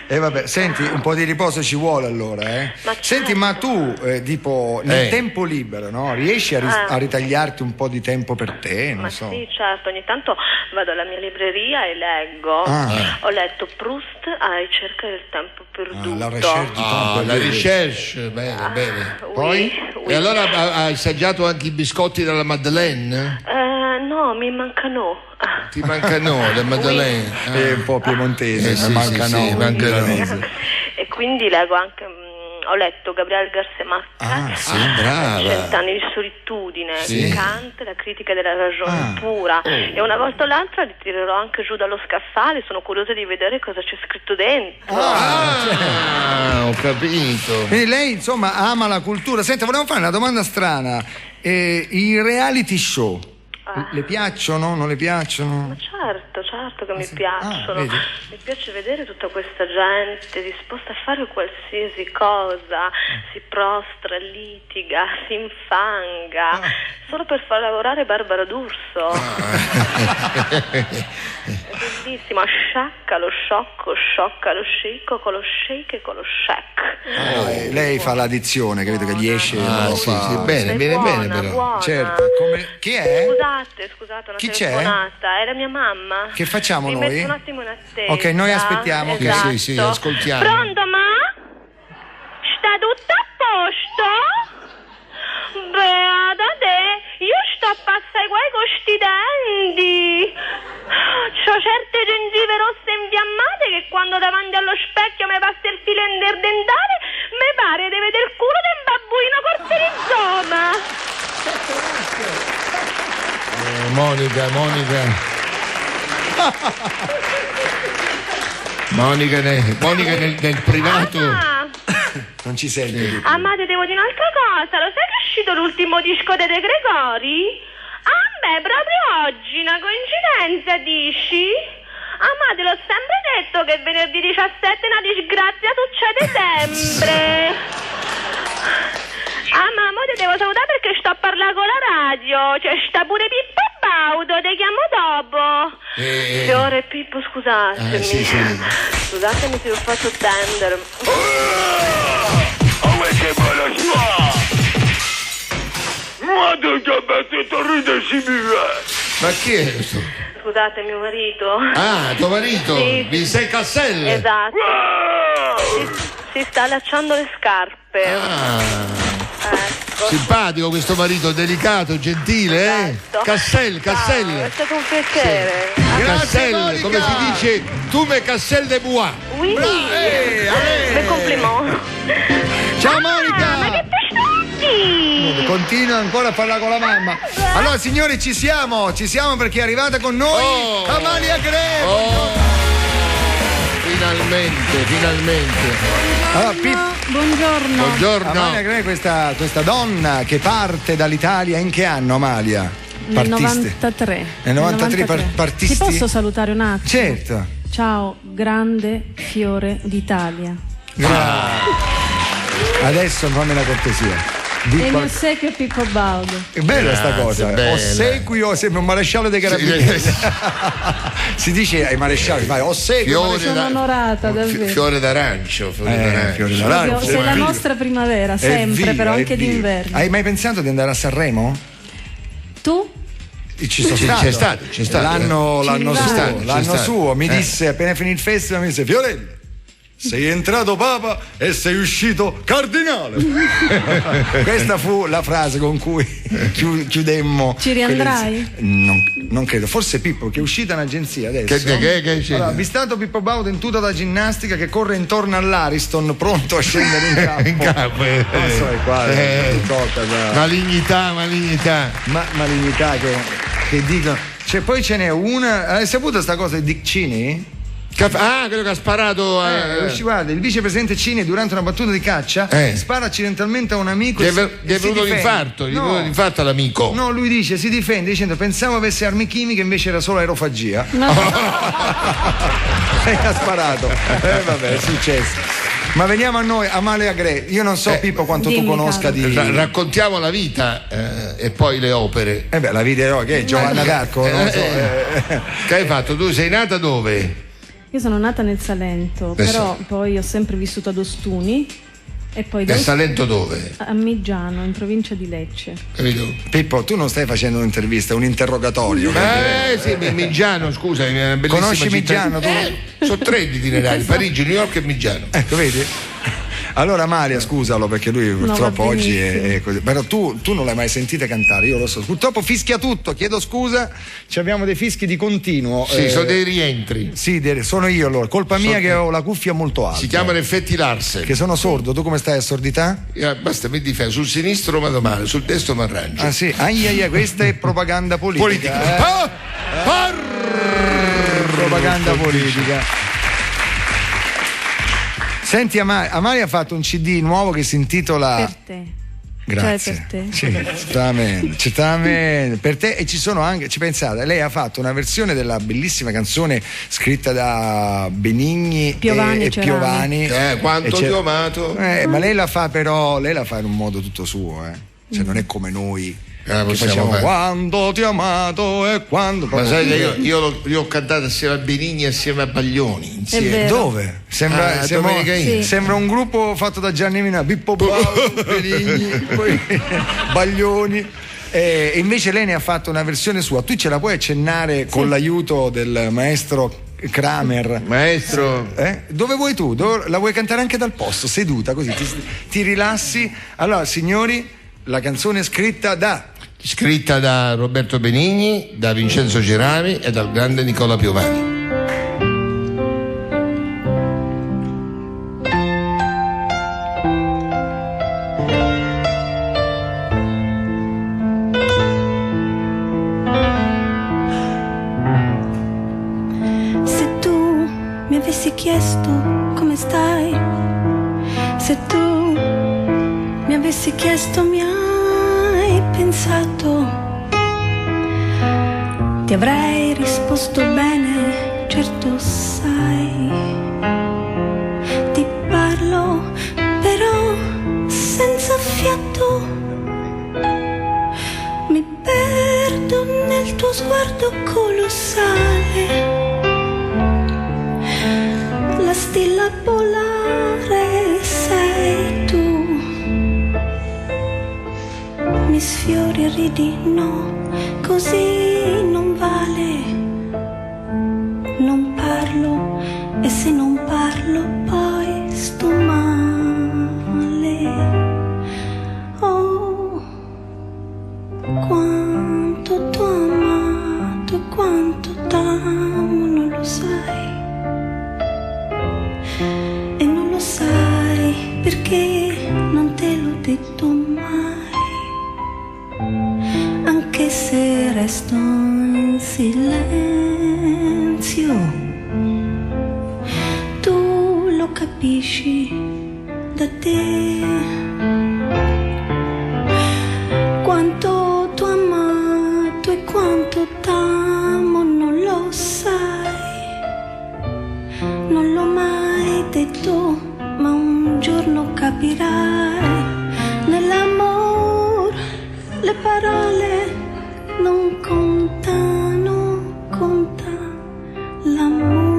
Vabbè, senti, un po' di riposo ci vuole allora, Ma Senti, certo. ma tu, tipo, nel tempo libero, no? Riesci a ritagliarti un po' di tempo per te, non Ma so? sì, certo, ogni tanto vado alla mia libreria e leggo. Ho letto Proust alla ricerca del tempo perduto. La recherche du temps La perdu. recherche, bene. Oui. E allora hai assaggiato anche i biscotti della Madeleine? No, mi mancano. Ti mancano le Madeleine? È un po' piemontese, sì, mancano. sì, mancano. E quindi leggo anche. Ho letto Gabriel García Márquez, Sì, brava. 100 anni di solitudine, Sì. Kant, la critica della ragione pura. E una volta o l'altra li tirerò anche giù dallo scaffale, sono curiosa di vedere cosa c'è scritto dentro. Ho capito. Quindi lei, insomma, ama la cultura. Senti, volevo fare una domanda strana. I reality show, le piacciono? Non le piacciono? Ma certo che mi piacciono. vedi? Mi piace vedere tutta questa gente disposta a fare qualsiasi cosa, si prostra, litiga, si infanga, solo per far lavorare Barbara D'Urso. bellissimo, sciacca, lo sciocco, sciocca, lo scicco, con lo shake e con lo shack. Lei fa l'addizione, capito, che gli esce. Sì, bene, È bene, buona, bene però. buona. Certo, chi è? Scusate, una Chi c'è? telefonata, è la mia mamma. Che facciamo Mi noi? metto un attimo in attesa. Ok, noi aspettiamo che- Esatto. Sì, ascoltiamo. Pronto, ma? Sta tutto a posto? Beata te, io sto a passare guai con sti denti. C'ho certe gengive rosse infiammate che quando davanti allo specchio mi passa il filo interdentale mi pare di vedere il culo di un babbuino corterizoma. Monica nel privato. Non ci sente. Amate, devo dire un'altra cosa. Lo sai che è uscito l'ultimo disco di De Gregori? Ah, beh, proprio oggi, una coincidenza, dici? Amate, l'ho sempre detto che venerdì 17 una disgrazia succede sempre. Ma mo te devo salutare perché sto a parlare con la radio. Cioè, sta pure Pippo Baudo, te chiamo dopo. Fiore e Pippo, scusatemi. Sì. Scusatemi se vi ho fatto attendere. Che bella sua! Ma tu che mettete ride simile! Ma chi è questo? Scusate, mio marito. Ah, tuo marito, Sì. Vincent Cassel. Esatto. Si sta allacciando le scarpe. Ecco. Simpatico questo marito, delicato, gentile, Esatto. Cassel. Ciao, è stato un piacere. Cassel, Monica. come si dice, tu me Cassel de Bois. Oui. Bel compliment. Ciao Monica! Ma che festetti! Continua ancora a parlare con la mamma. Allora signori, ci siamo perché è arrivata con noi Amalia Gre. Finalmente. Allora, Buongiorno. Amalia Gre, questa donna che parte dall'Italia in che anno, Amalia? Nel Partiste? 93. Nel 93 partisti? Ti posso salutare un attimo? Certo. Ciao, grande fiore d'Italia. Adesso fammi la cortesia. E mi ossequio Pippo Baudo. È bella sta cosa. bella. Ossequio, sembra un maresciallo dei carabinieri. Si dice ai marescialli, vai, ossequio. Sono onorata, davvero. Fiore d'arancio. Fiore d'arancio. Sei la nostra primavera, sempre, però anche d'inverno. Hai mai pensato di andare a Sanremo? Tu? Ci sono stato. C'è stato. L'anno suo mi disse, appena finì il festival, mi disse: Fiorello, sei entrato papa e sei uscito cardinale. Questa fu la frase con cui chiudemmo. Ci riandrai? Non credo, forse Pippo, che è uscita un'agenzia adesso. Che Allora, avvistato Pippo Baudo in tuta da ginnastica che corre intorno all'Ariston pronto a scendere in campo. Non so, è qua Malignità. malignità che dicono. Cioè, poi ce n'è una. Hai saputo sta cosa di Dick Cheney? Quello che ha sparato Guarda, il vicepresidente Cini durante una battuta di caccia spara accidentalmente a un amico gli è venuto l'infarto. Gli è venuto l'infarto all'amico. No, lui dice, si difende dicendo: pensavo avesse armi chimiche, invece era solo aerofagia. No. E ha sparato. Vabbè, è successo. Ma veniamo a noi, Amalia Gre. Io non so, Pippo, quanto tu conosca di. Raccontiamo la vita e poi le opere. La vita che è Giovanna d'Arco. Non so. Che hai fatto? Tu sei nata dove? Io sono nata nel Salento, però poi ho sempre vissuto ad Ostuni e poi Nel Salento dove? a Miggiano, in provincia di Lecce. Capito? Pippo, tu non stai facendo un'intervista, è un interrogatorio. Sì, Miggiano, scusa, è una bellissima Conosci città. Miggiano tu? Sono 3 itinerari, Parigi, New York e Miggiano. Ecco, vedi? Allora Maria, scusalo perché lui purtroppo oggi è così. Però tu non l'hai mai sentita cantare, io lo so. Purtroppo fischia tutto, chiedo scusa, abbiamo dei fischi di continuo. Sì, sono dei rientri. Sì, sono io allora. Colpa mia che ho la cuffia molto alta. Si chiamano effetti Larsen. Che sono sordo, tu come stai a sordità? Basta, mi difendo. Sul sinistro vado male, sul destro mi arrangio. Ah sì, questa è propaganda politica. Propaganda politica. Senti, Amalia ha fatto un CD nuovo che si intitola Per te. Grazie. Cioè per te. Sì, certamente. Per te, e ci sono anche, ci pensate, lei ha fatto una versione della bellissima canzone scritta da Benigni Piovani e Piovani. Quanto ti ho amato. Ma lei la fa in un modo tutto suo, Cioè non è come noi che facciamo quando ti ho amato e quando. Ma sai che io ho cantato assieme a Benigni e assieme a Baglioni insieme. Dove? Sembra un gruppo fatto da Gianni Mina, Pippo Baudo, Benigni, poi Baglioni. E invece lei ne ha fatto una versione sua. Tu ce la puoi accennare con l'aiuto del maestro Kramer? Maestro, dove vuoi tu? La vuoi cantare anche dal posto, seduta così ti rilassi. Allora, signori, la canzone è scritta da Roberto Benigni, da Vincenzo Cerami e dal grande Nicola Piovani. Chiesto come stai, se tu mi avessi chiesto mi hai pensato, ti avrei risposto bene, certo sai, ti parlo però senza fiato, mi perdo nel tuo sguardo colossale. La stella polare sei tu, mi sfiori e ridi, no, così non vale, non parlo e se non parlo poi sto male. Oh, quanto t'ho amato, quanto t'amo, non lo sai. E non lo sai perché non te l'ho detto mai, anche se resto in silenzio, tu lo capisci da te, quanto t'ho amato e quanto t'amo, non lo sai, non l'ho mai detto, ma un giorno capirai, nell'amor le parole non contano, conta la musica.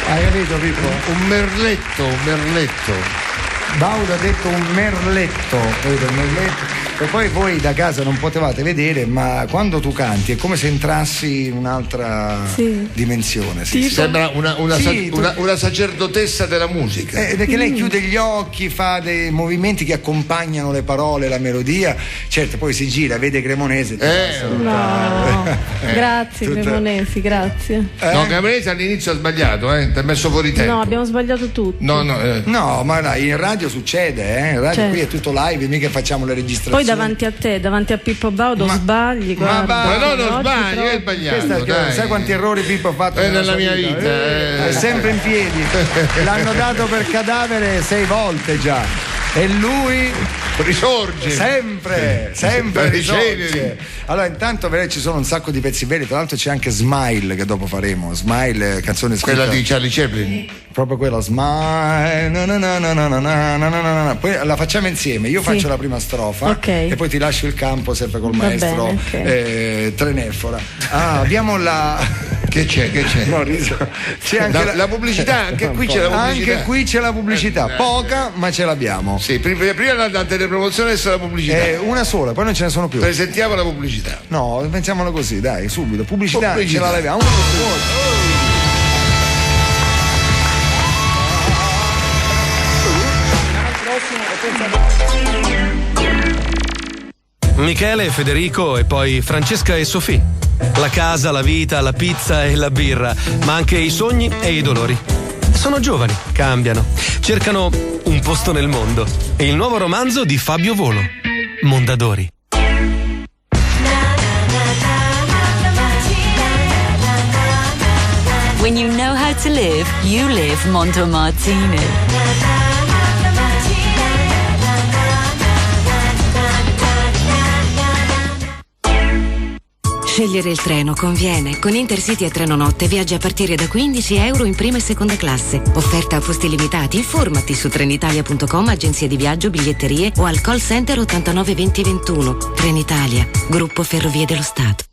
Hai capito, Pippo? Un merletto. Baudo ha detto un merletto, e poi voi da casa non potevate vedere, ma quando tu canti è come se entrassi in un'altra dimensione. Sembra una sacerdotessa della musica. Perché lei chiude gli occhi, fa dei movimenti che accompagnano le parole, la melodia. Certo, poi si gira, vede Cremonese. Grazie Cremonesi, grazie. No, Cremonese all'inizio ha sbagliato, ti ha messo fuori tempo. No, abbiamo sbagliato tutto. No, ma dai, in radio succede, in radio qui è tutto live, mica facciamo le registrazioni. Poi davanti a te, davanti a Pippo Baudo sbagli, guarda. Ma no, non sbagli, è sbagliato. Sai quanti errori Pippo ha fatto nella mia vita? È sempre in piedi. L'hanno dato per cadavere 6 volte già. E lui risorge sempre risorge. Allora, intanto ci sono un sacco di pezzi belli. Tra l'altro c'è anche Smile, che dopo faremo. Smile, canzone scritta, quella di Charlie Chaplin, proprio quella Smile, poi la facciamo insieme. Io faccio la prima strofa e poi ti lascio il campo sempre col maestro Trenefora. Abbiamo la che c'è? No, c'è anche la pubblicità, anche qui c'è la pubblicità. Anche qui c'è la pubblicità, poca, ma ce l'abbiamo. Sì, prima la telepromozione e la pubblicità. Una sola, poi non ce ne sono più. Presentiamo la pubblicità. No, pensiamolo così, dai, subito. Pubblicità. Ce la leviamo. Michele e Federico e poi Francesca e Sofì. La casa, la vita, la pizza e la birra, ma anche i sogni e i dolori. Sono giovani, cambiano, cercano un posto nel mondo. E il nuovo romanzo di Fabio Volo, Mondadori. When you know how to live, you live Montomartini. Scegliere il treno conviene. Con Intercity e Treno Notte viaggi a partire da €15 in prima e seconda classe. Offerta a posti limitati. Informati su trenitalia.com, agenzie di viaggio, biglietterie o al call center 89 20 21. Trenitalia, gruppo Ferrovie dello Stato.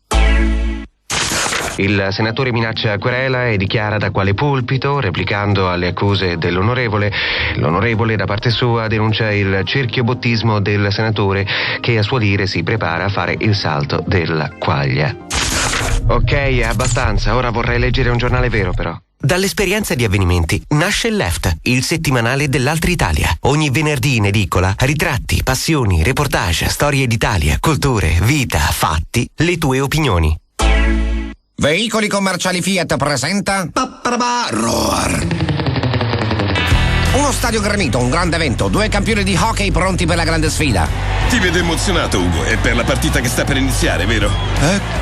Il senatore minaccia querela e dichiara da quale pulpito, replicando alle accuse dell'onorevole. L'onorevole da parte sua denuncia il cerchiobottismo del senatore che a suo dire si prepara a fare il salto della quaglia. Ok, abbastanza, ora vorrei leggere un giornale vero però. Dall'esperienza di avvenimenti nasce il Left, il settimanale dell'Altra Italia. Ogni venerdì in edicola, ritratti, passioni, reportage, storie d'Italia, culture, vita, fatti, le tue opinioni. Veicoli commerciali Fiat presenta Roar. Uno stadio granito, un grande evento, 2 campioni di hockey pronti per la grande sfida. Ti vedo emozionato, Ugo, è per la partita che sta per iniziare, vero?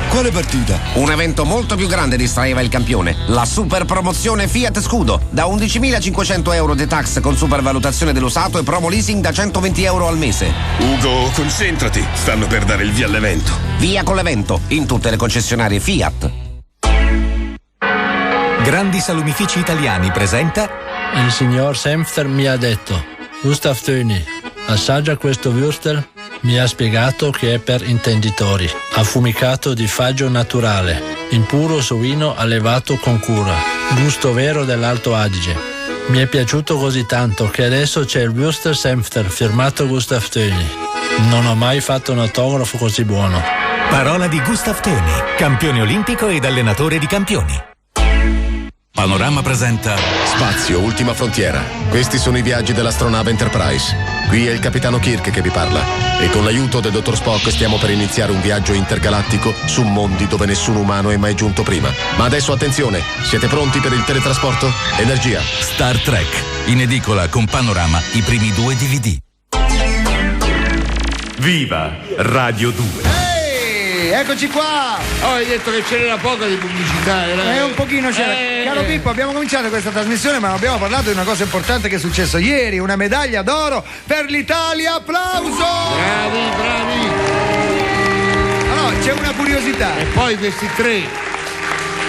Quale partita? Un evento molto più grande distraeva il campione, la super promozione Fiat Scudo, da 11.500 euro di tax con supervalutazione dell'usato e promo leasing da 120 euro al mese. Ugo, concentrati, stanno per dare il via all'evento. Via con l'evento, in tutte le concessionarie Fiat. Grandi Salumifici Italiani presenta. Il signor Senfter mi ha detto: Gustav Töni, assaggia questo würstel. Mi ha spiegato che è per intenditori, affumicato di faggio naturale, in puro suino allevato con cura, gusto vero dell'Alto Adige. Mi è piaciuto così tanto che adesso c'è il Würstel Senfter firmato Gustav Töni. Non ho mai fatto un autografo così buono. Parola di Gustav Töni, campione olimpico ed allenatore di campioni. Panorama presenta Spazio, ultima frontiera. Questi sono i viaggi dell'astronave Enterprise. Qui è il capitano Kirk che vi parla. E con l'aiuto del dottor Spock stiamo per iniziare un viaggio intergalattico su mondi dove nessun umano è mai giunto prima. Ma adesso attenzione, siete pronti per il teletrasporto? Energia. Star Trek, in edicola con Panorama i primi 2 DVD. Viva Radio 2. Eccoci qua! Oh, hai detto che c'era poca di pubblicità. Un pochino c'era. Caro Pippo, abbiamo cominciato questa trasmissione, ma abbiamo parlato di una cosa importante che è successo ieri, una medaglia d'oro per l'Italia. Applauso! Bravi! Allora, c'è una curiosità. E poi questi 3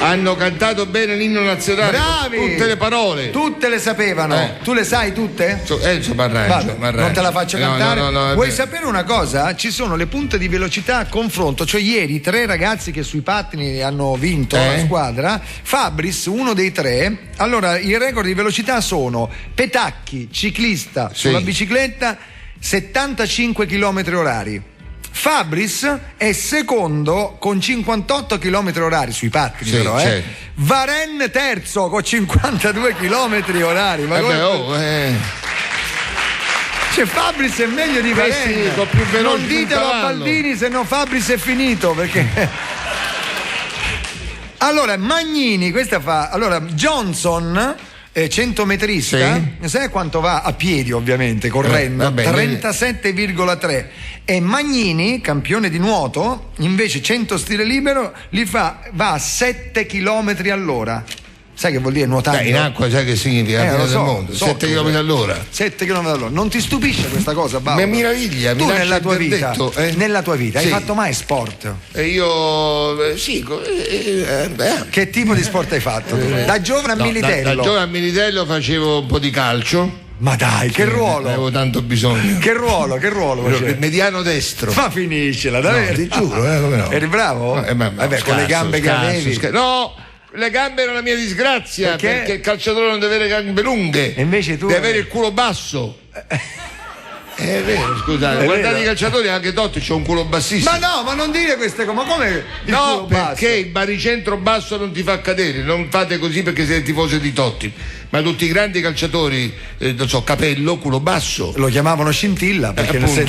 hanno cantato bene l'inno nazionale. Bravi! Tutte le parole. Tutte le sapevano. Tu le sai tutte? M'arrangio. Non te la faccio cantare. No, Vuoi sapere una cosa? Ci sono le punte di velocità a confronto. Cioè ieri 3 ragazzi che sui pattini hanno vinto la squadra. Fabris, uno dei 3. Allora, i record di velocità sono Petacchi, ciclista sulla bicicletta, 75 km/h. Fabris è secondo con 58 km/h sui pattini, però. Varenne terzo con 52 km/h. Cioè Fabris è meglio di Varenne. Non ditelo a Baldini, se no Fabris è finito, perché allora Magnini, questa fa. Allora Johnson, 100metrista, sai quanto va a piedi, ovviamente, correndo? 37,3. E Magnini, campione di nuoto, invece 100 stile libero va a 7 km all'ora. Sai che vuol dire nuotare? In acqua sai che significa? La fine del mondo. 7 km all'ora. 7 km all'ora. Non ti stupisce questa cosa, Paolo? Mi meraviglia. Tu nella tua vita, hai fatto mai sport? E io Che tipo di sport hai fatto? Da giovane a Militello? Da giovane a Militello facevo un po' di calcio. Ma dai, che ruolo? Avevo tanto bisogno. Che ruolo? Mediano destro. Ma finiscela, davvero? No, ti giuro, come no? Eri bravo? Con le gambe che avevi. No! Le gambe erano la mia disgrazia, perché il calciatore non deve avere gambe lunghe, e invece tu deve avere il culo basso. È vero, scusate, guardate i calciatori, anche Totti c'ha un culo bassissimo. Ma no, ma non dire queste cose, ma come il culo basso? Perché il baricentro basso non ti fa cadere, non fate così perché siete tifosi di Totti. Ma tutti i grandi calciatori, non so, Capello, culo basso. Lo chiamavano scintilla, perché non sei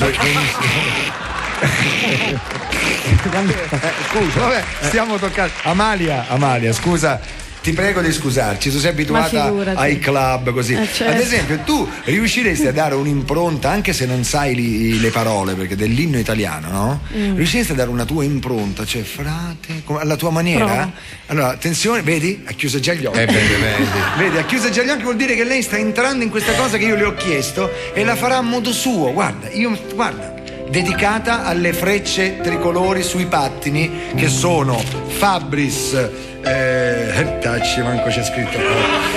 scusa, vabbè, stiamo toccando. Amalia, scusa, ti prego di scusarci, tu sei abituata ai club così. Certo. Ad esempio, tu riusciresti a dare un'impronta, anche se non sai le parole, perché dell'inno italiano, no? Riusciresti a dare una tua impronta, cioè frate, alla tua maniera? Prova. Allora, attenzione, vedi? Ha chiuso già gli occhi. Vedi, ha chiuso già gli occhi, vuol dire che lei sta entrando in questa cosa che io le ho chiesto e la farà a modo suo. Guarda, dedicata alle frecce tricolori sui pattini che sono Fabris. Tacci, manco c'è scritto.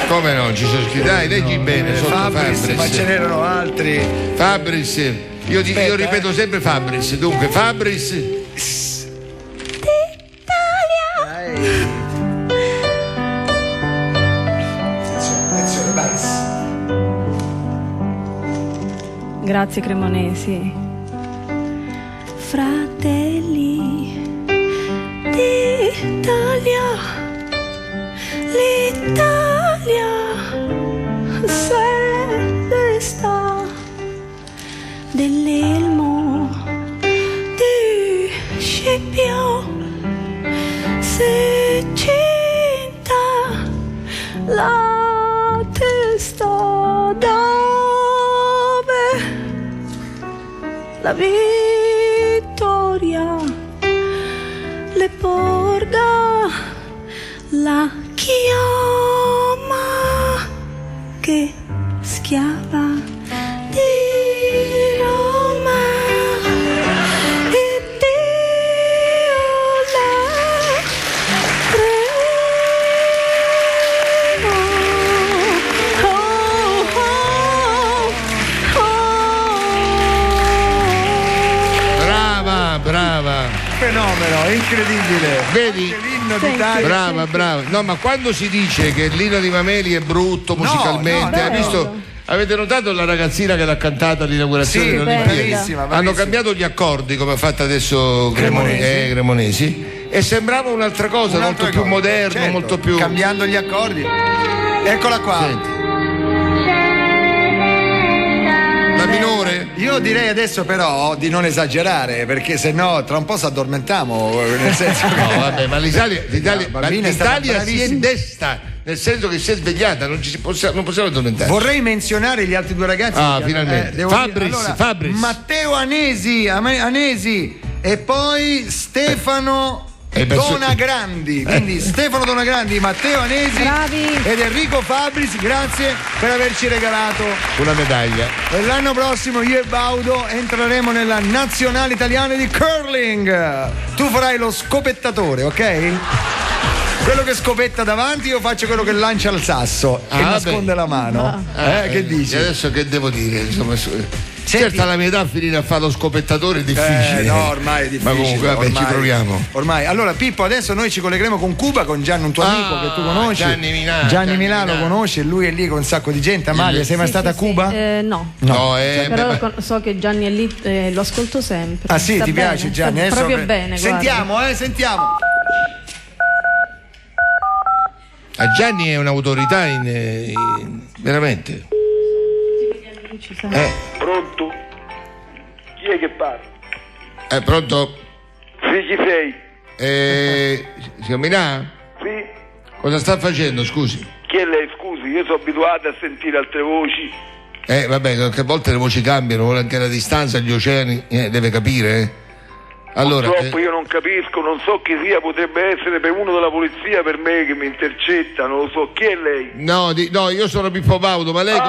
Come no? Ci sono scritti. Dai, leggi bene. Fabris, ma ce n'erano altri. Fabris. Io ripeto sempre Fabris. Dunque, Fabris. Attenzione, vai. Grazie Cremonesi. Fratelli d'Italia, l'Italia se ne sta dell'elmo di Scipio, se cinta la testa dove la vittoria le porga, la chiama che schiava di Roma e Dio la prego. Oh, oh, oh. Brava. Fenomeno, incredibile. Vedi? L'inno d'Italia. Brava. No, ma quando si dice che l'inno di Mameli è brutto musicalmente, hai visto? Avete notato la ragazzina che l'ha cantata all'inaugurazione Sì, delle Olimpiadi? bellissima. Hanno cambiato gli accordi come ha fatto adesso Cremonesi e sembrava un'altra cosa, molto più moderno, certo, molto più. Cambiando gli accordi. Eccola qua. Senti. La minore? Io direi adesso però di non esagerare, perché se no tra un po' si addormentiamo, nel senso che... No, vabbè, ma l'Italia l'Italia si è in destra, nel senso che si è svegliata, non possiamo addormentare. Vorrei menzionare gli altri due ragazzi. Finalmente. Fabris. Matteo Anesi e poi Stefano Donagrandi. Quindi Stefano Donagrandi, Matteo Anesi ed Enrico Fabris, grazie per averci regalato una medaglia. E l'anno prossimo io e Baudo entreremo nella nazionale italiana di curling. Tu farai lo scopettatore, ok? Quello che scopetta davanti, io faccio quello che lancia il sasso e nasconde la mano. Che dici? Adesso che devo dire? Insomma, certo, alla mia età finire a fare lo scopettatore è difficile. No, ormai è difficile. Ma comunque, vabbè, ci proviamo. Ormai. Allora, Pippo, adesso noi ci collegheremo con Cuba, con Gianni, un tuo amico che tu conosci. Gianni Milano lo conosci, lui è lì con un sacco di gente. Amalia, sei mai stata a Cuba? No. Però so che Gianni è lì, lo ascolto sempre. Ah sì, sta ti bene, piace Gianni? Sta proprio bene. Sentiamo. Gianni è un'autorità veramente. Pronto? Chi è che parla? Pronto? Sì, chi sei? Signor Milà? Sì. Cosa sta facendo, scusi? Chi è lei, scusi? Io sono abituato a sentire altre voci. Vabbè, qualche volta le voci cambiano, anche la distanza, gli oceani, deve capire, Allora, purtroppo io non capisco, non so chi sia, potrebbe essere per uno della polizia, per me che mi intercetta, non lo so. Chi è lei? No, io sono Pippo Baudo, ma lei...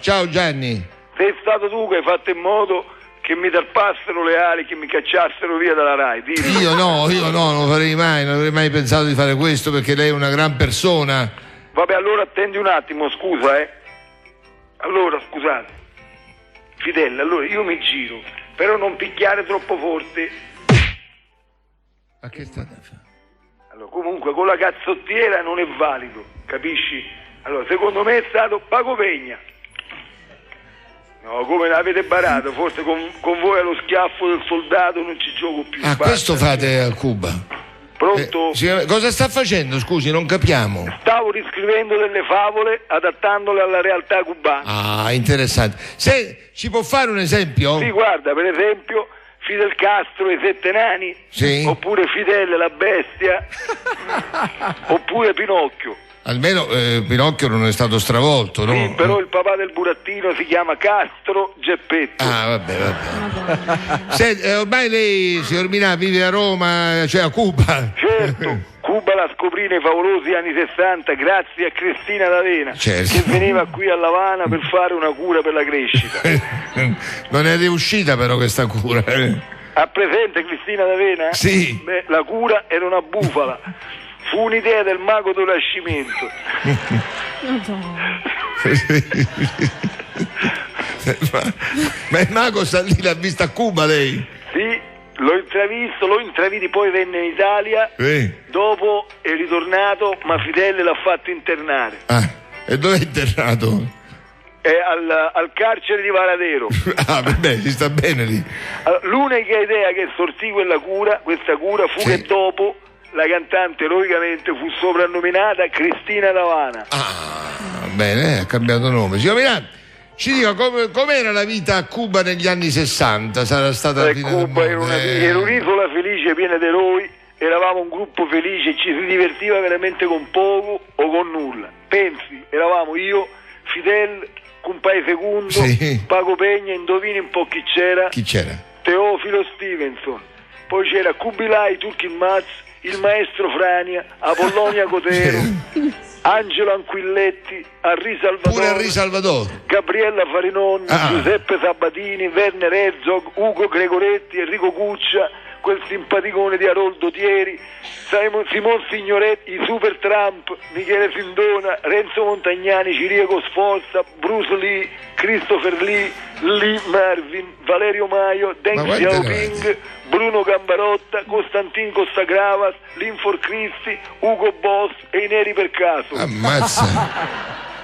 ciao Gianni. Sei stato tu che hai fatto in modo che mi tarpassero le ali, che mi cacciassero via dalla Rai. Dimmi. Io no, non lo farei mai, non avrei mai pensato di fare questo, perché lei è una gran persona. Vabbè, allora attendi un attimo, scusa, Allora, scusate. Fidel, allora io mi giro, però non picchiare troppo forte. Ma che state a fare? Allora, comunque con la cazzottiera non è valido, capisci? Allora, secondo me è stato Paco Pegna. No, come l'avete barato? Forse con voi allo schiaffo del soldato non ci gioco più. Questo fate a Cuba? Pronto? Cosa sta facendo? Scusi, non capiamo. Stavo riscrivendo delle favole adattandole alla realtà cubana. Ah, interessante. Ci può fare un esempio? Sì, guarda, per esempio Fidel Castro e i 7 nani, sì. Oppure Fidel la bestia, oppure Pinocchio. Almeno Pinocchio non è stato stravolto, no? Sì, però il papà del burattino si chiama Castro Geppetto. Ah, vabbè. Ormai lei, signor Milà, vive a Roma, cioè a Cuba. Certo. Cuba la scoprì nei favolosi anni 60 grazie a Cristina D'Avena, certo, che veniva qui a L'Avana per fare una cura per la crescita. Non è riuscita però questa cura. Ha presente Cristina D'Avena? Sì. Beh, la cura era una bufala. Fu un'idea del mago del Rinascimento. Ma il mago sta lì, l'ha vista a Cuba lei? Sì, l'ho intravidi, poi venne in Italia, dopo è ritornato, ma Fidel l'ha fatto internare. Ah, e dove è internato? È al carcere di Varadero. Ah, vabbè, si sta bene lì. Allora, l'unica idea che sortì questa cura fu che dopo la cantante eroicamente fu soprannominata Cristina D'Avena. Ah, bene, ha cambiato nome. Signor Milano, ci dica com'era la vita a Cuba negli anni 60? Sarà stata la fine Cuba del mondo. era un'isola felice, piena di eroi. Eravamo un gruppo felice e ci si divertiva veramente con poco o con nulla. Pensi, eravamo io, Fidel, Cumpai Secondo, Paco Pegna, indovini un po' chi c'era? Chi c'era? Teofilo Stevenson. Poi c'era Kubilai Turkilmaz, il maestro Frania, Apollonia Cotero, Angelo Anquilletti, Henri Salvador, Gabriella Farinon, Giuseppe Sabatini, Werner Herzog, Ugo Gregoretti, Enrico Cuccia, quel simpaticone di Aroldo Thieri, Simon Signoretti, i Super Trump, Michele Sindona, Renzo Montagnani, Ciriaco Sforza, Bruce Lee, Christopher Lee, Lee Marvin, Valerio Maio, Deng Xiaoping, Bruno Gambarotta, Costantin Costagravas, Linford Christi, Ugo Boss e i Neri per caso. Ammazza.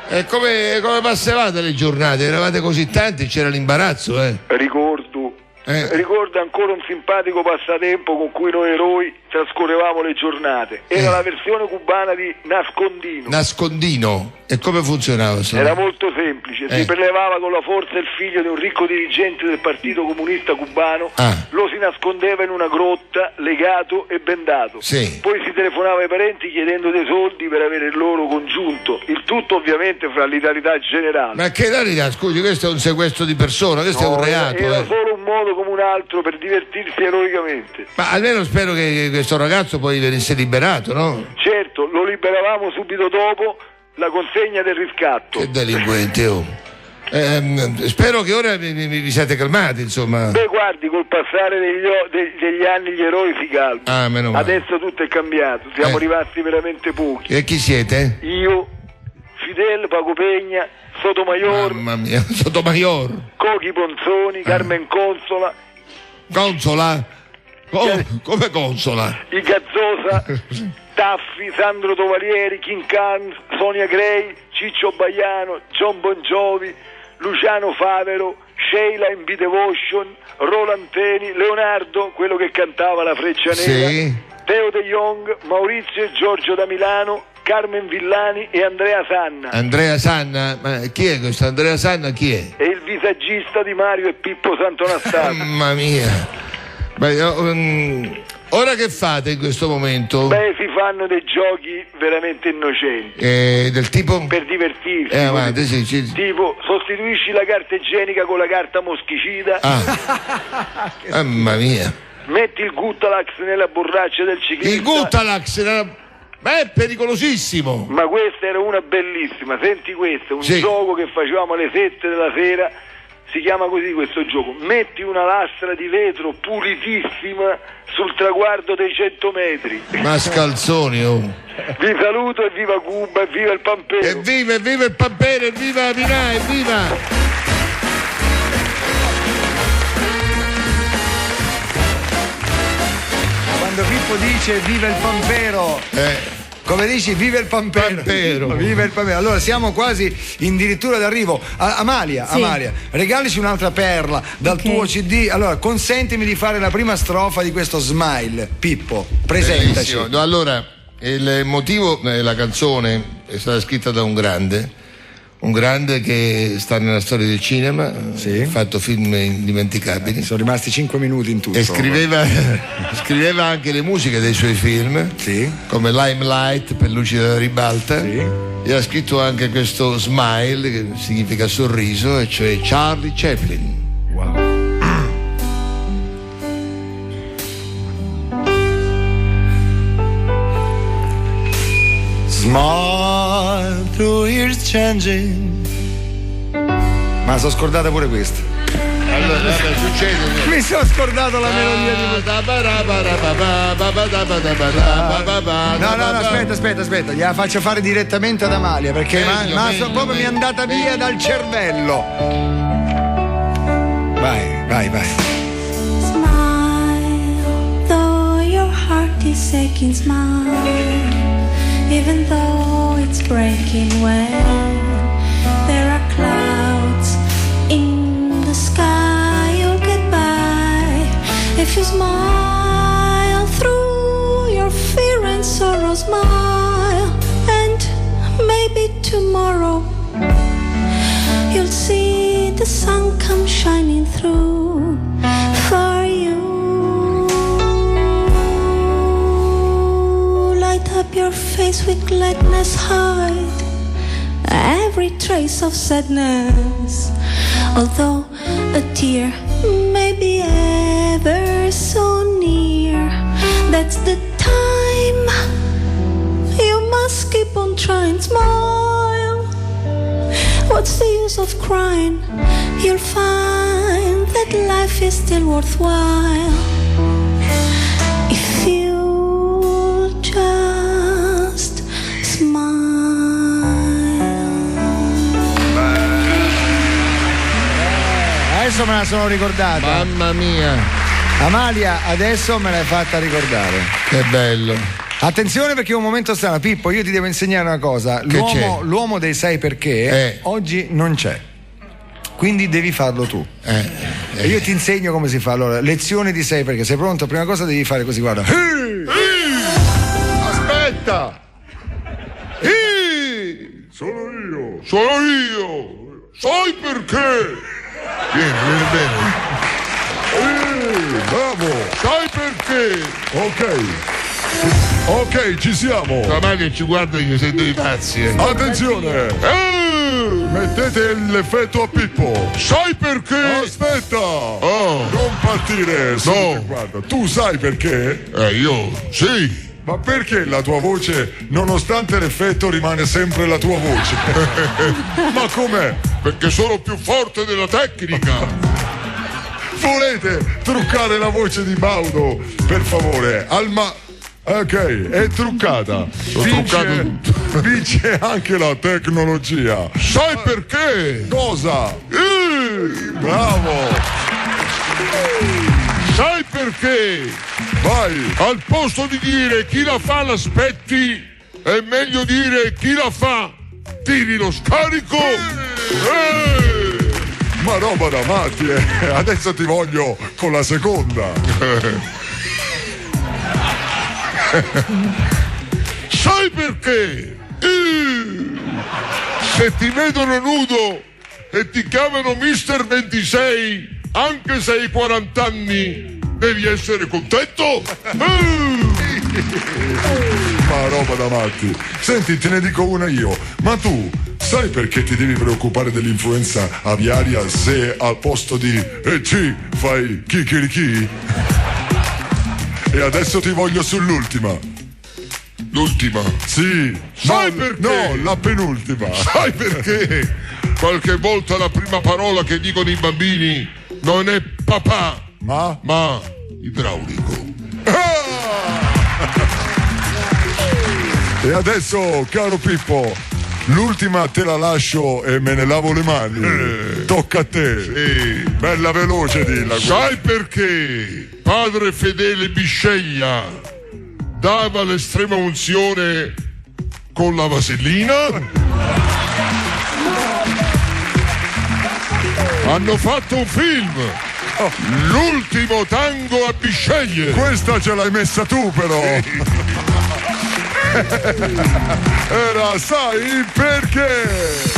E come passavate le giornate? Eravate così tanti, c'era l'imbarazzo, Ricordo ancora un simpatico passatempo con cui noi eroi trascorrevamo le giornate. Era la versione cubana di Nascondino. Nascondino? E come funzionava? Era molto semplice, si prelevava con la forza il figlio di un ricco dirigente del Partito Comunista Cubano, lo si nascondeva in una grotta, legato e bendato. Poi si telefonava ai parenti chiedendo dei soldi per avere il loro congiunto, il tutto ovviamente fra l'italianità generale. Ma che italianità? Scusi, questo è un sequestro di persona, questo è un reato. Era solo un modo come un altro per divertirsi eroicamente. Ma almeno spero che questo ragazzo poi venisse liberato, no? Certo, lo liberavamo subito dopo la consegna del riscatto. Che delinquenti, oh. Spero che ora vi siate calmati, insomma. Beh, guardi, col passare degli anni gli eroi si calmano. Meno male. Adesso tutto è cambiato, siamo rimasti veramente pochi. E chi siete? Io, Fidel, Paco Pegna, Sotomayor. Mamma mia, Sotomayor. Cochi Ponzoni, Carmen Consola. Consola? Come Consola? I Gazzosa, Taffi, Sandro Tovalieri, King Khan, Sonia Gray, Ciccio Baiano, John Bon Jovi, Luciano Favero, Sheila in B-Devotion, Roland Teni, Leonardo, quello che cantava La Freccia Nera, Teo De Jong, Maurizio e Giorgio da Milano, Carmen Villani e Andrea Sanna. Andrea Sanna? Ma chi è questo Andrea Sanna? Chi è? È il visagista di Mario e Pippo Santonastato. Mamma mia. Beh, ora che fate in questo momento? Beh, si fanno dei giochi veramente innocenti. Del tipo? Per divertirsi. Tipo, sostituisci la carta igienica con la carta moschicida. Mamma mia. Metti il Guttalax nella borraccia del ciclista. Il Guttalax ma è pericolosissimo. Ma questa era una bellissima. Senti questo, un gioco che facevamo alle 7 della sera. Si chiama così questo gioco. Metti una lastra di vetro pulitissima sul traguardo dei 100 metri. Ma scalzoni, oh. Vi saluto e viva Cuba e viva il Pampero. Evviva il Pampero, evviva Minà, evviva. Quando Pippo dice viva il Pampero, come dici, viva il Pampero. Viva il Pampero. Allora siamo quasi addirittura d'arrivo. Amalia, regalici un'altra perla dal tuo CD. Allora, consentimi di fare la prima strofa di questo Smile. Pippo, presentaci. Bellissimo. Allora, il motivo, la canzone è stata scritta da un grande che sta nella storia del cinema, ha fatto film indimenticabili. Sono rimasti 5 minuti in tutto. E scriveva anche le musiche dei suoi film, come Limelight per Luci della ribalta. E ha scritto anche questo Smile, che significa sorriso, e cioè Charlie Chaplin. Wow. Smile through years changing. Ma sono scordata pure questa. Allora, vabbè, succede. Mi sono scordato la melodia di No, aspetta, gliela faccio fare direttamente ad Amalia perché proprio mi è andata via dal cervello. Vai. Smile, though your heart is aching, smile, even though it's breaking when there are clouds in the sky, you'll get by if you smile through your fear and sorrow. Smile, and maybe tomorrow you'll see the sun come shining through for you. Light up your face with gladness, hide every trace of sadness. Although a tear may be ever so near, that's the time you must keep on trying. Smile, what's the use of crying? You'll find that life is still worthwhile if you just smile. Adesso me la sono ricordata. Mamma mia. Amalia, adesso me l'hai fatta ricordare. Che bello. Attenzione perché è un momento strano. Pippo, io ti devo insegnare una cosa. L'uomo dei sai perché oggi non c'è. Quindi devi farlo tu. E io ti insegno come si fa. Allora, lezione di sai perché. Sei pronto? Prima cosa devi fare così, guarda. Aspetta. Sono io. Sai perché? Vieni bene. Bravo. Sai perché? Ok, ci siamo. La madre ci guarda che siete dei pazzi. Attenzione. Mettete l'effetto a Pippo. Sai perché? Aspetta. Non partire. No. Guarda, tu sai perché? Io sì. Ma perché la tua voce, nonostante l'effetto, rimane sempre la tua voce? Ma com'è? Perché sono più forte della tecnica. Volete truccare la voce di Baudo? Per favore, ok, è truccata. Vince anche la tecnologia. Sai perché? Cosa? Bravo. Sai perché? Vai. Al posto di dire chi la fa l'aspetti, è meglio dire chi la fa tiri lo scarico. Ma roba da matti, adesso ti voglio con la seconda. Sai perché? Se ti vedono nudo e ti chiamano Mister 26, anche se hai 40 anni, devi essere contento? Ma roba da matti. Senti, te ne dico una io. Ma tu sai perché ti devi preoccupare dell'influenza aviaria se al posto di C fai chicchirichi? E adesso ti voglio sull'ultima. L'ultima? Sì. Sai perché? No, la penultima. Sai perché? Qualche volta la prima parola che dicono i bambini non è papà, ma idraulico. E adesso, caro Pippo, l'ultima te la lascio e me ne lavo le mani. Tocca a te. Sì. Bella veloce, dilla. Sai perché padre Fedele Bisceglia dava l'estrema unzione con la vasellina? Hanno fatto un film, L'ultimo tango a Bisceglie. Questa ce l'hai messa tu però. Era sai perché?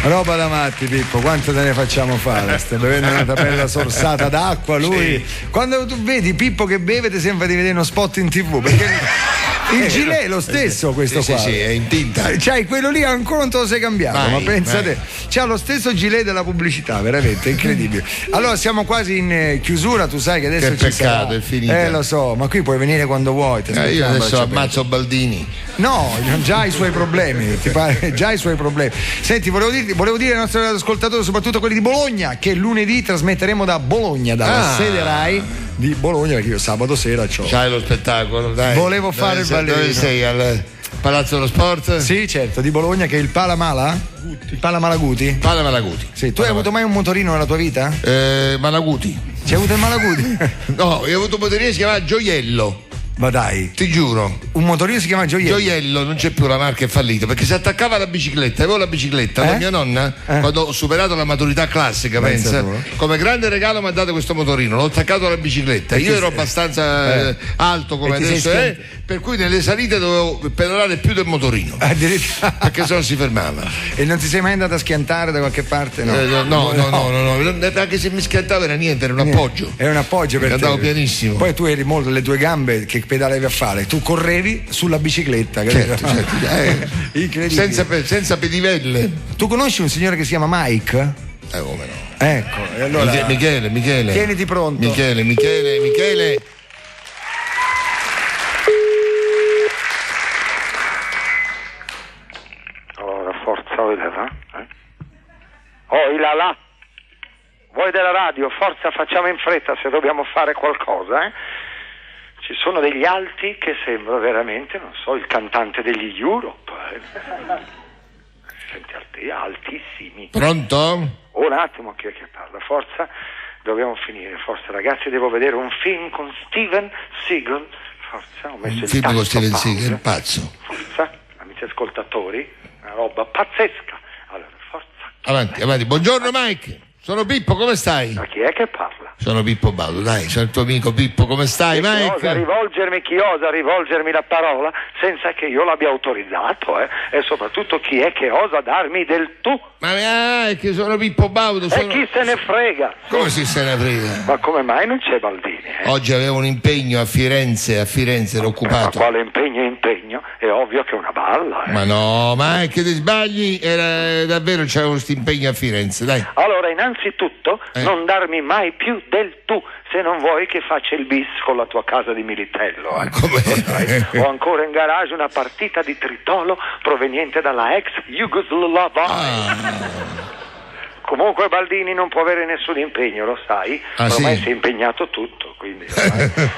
Roba da matti, Pippo, quanto te ne facciamo fare? Stai bevendo una bella sorsata d'acqua, lui. Sì. Quando tu vedi Pippo che beve ti sembra di vedere uno spot in TV, perché Il gilet è lo stesso questo qua. Sì, è in tinta. C'hai quello lì ancora non te lo sei cambiato, Vai, ma pensate, vai. c'ha lo stesso gilet della pubblicità, veramente incredibile. Allora siamo quasi in chiusura, tu sai che adesso Che ci sarà. peccato, è finita. Lo so, ma qui puoi venire quando vuoi. Io adesso ammazzo Baldini. No, già i suoi problemi, ti pare? Già i suoi problemi. Senti, volevo dire ai nostri ascoltatori, soprattutto quelli di Bologna, che lunedì trasmetteremo da Bologna, dalla sede Rai di Bologna, perché io sabato sera C'hai lo spettacolo, dai. Volevo fare il ballerino. Dove sei? Al Palazzo dello Sport? Sì, certo, di Bologna, che è il Palamala? Il Palamalaguti? Palamalaguti. Sì, tu hai avuto mai un motorino nella tua vita? Malaguti. C'hai avuto il Malaguti? No, io ho avuto un motorino che si chiama Gioiello. Ma dai, ti giuro, un motorino si chiama Gioiello. Gioiello, non c'è più, la marca è fallita perché si attaccava alla bicicletta. Avevo la bicicletta, la mia nonna, quando ho superato la maturità classica, pensa, come grande regalo mi ha dato questo motorino. L'ho attaccato alla bicicletta. Io ero abbastanza alto come adesso è, per cui nelle salite dovevo pedalare più del motorino. Perché se no si fermava. E non ti sei mai andato a schiantare da qualche parte? No, no, anche se mi schiantava era niente, era un appoggio. Era un appoggio per te. Andavo pianissimo. Poi tu eri molto, le tue gambe che pedalevi a fare, tu correvi sulla bicicletta, certo. Incredibile. Senza pedivelle. Tu conosci un signore che si chiama Mike? Come no? Ecco, e allora Michele tieniti pronto. Michele allora forza là voi della radio, forza, facciamo in fretta se dobbiamo fare qualcosa, Ci sono degli alti che sembra veramente, non so, il cantante degli Europe. Senti, altissimi. Pronto? Un attimo, chi è che parla? Forza, dobbiamo finire. Forza, ragazzi, devo vedere un film con Steven Seagal. Forza, ho messo un il film con tasto Steven pause. Seagal, pazzo. Forza, amici ascoltatori, una roba pazzesca. Allora, forza. Avanti. Buongiorno Mike. Sono Pippo, come stai? Ma chi è che parla? Sono Pippo Baudo, dai, sono il tuo amico Pippo, come stai, Mike? Chi osa rivolgermi la parola senza che io l'abbia autorizzato, E soprattutto chi è che osa darmi del tu? Ma è che sono Pippo Baudo. E chi se ne frega? Come si se ne frega? Ma come mai non c'è Baldini? Oggi avevo un impegno a Firenze ero occupato. Ma quale impegno? È ovvio che è una balla. Ma no, ma è che ti sbagli, era davvero c'avevo questo impegno a Firenze, dai. Allora, innanzitutto, non darmi mai più del tu, se non vuoi che faccia il bis con la tua casa di Militello. Ho ancora in garage una partita di tritolo proveniente dalla ex Jugoslavia. Comunque Baldini non può avere nessun impegno, lo sai? Ormai si è impegnato tutto, quindi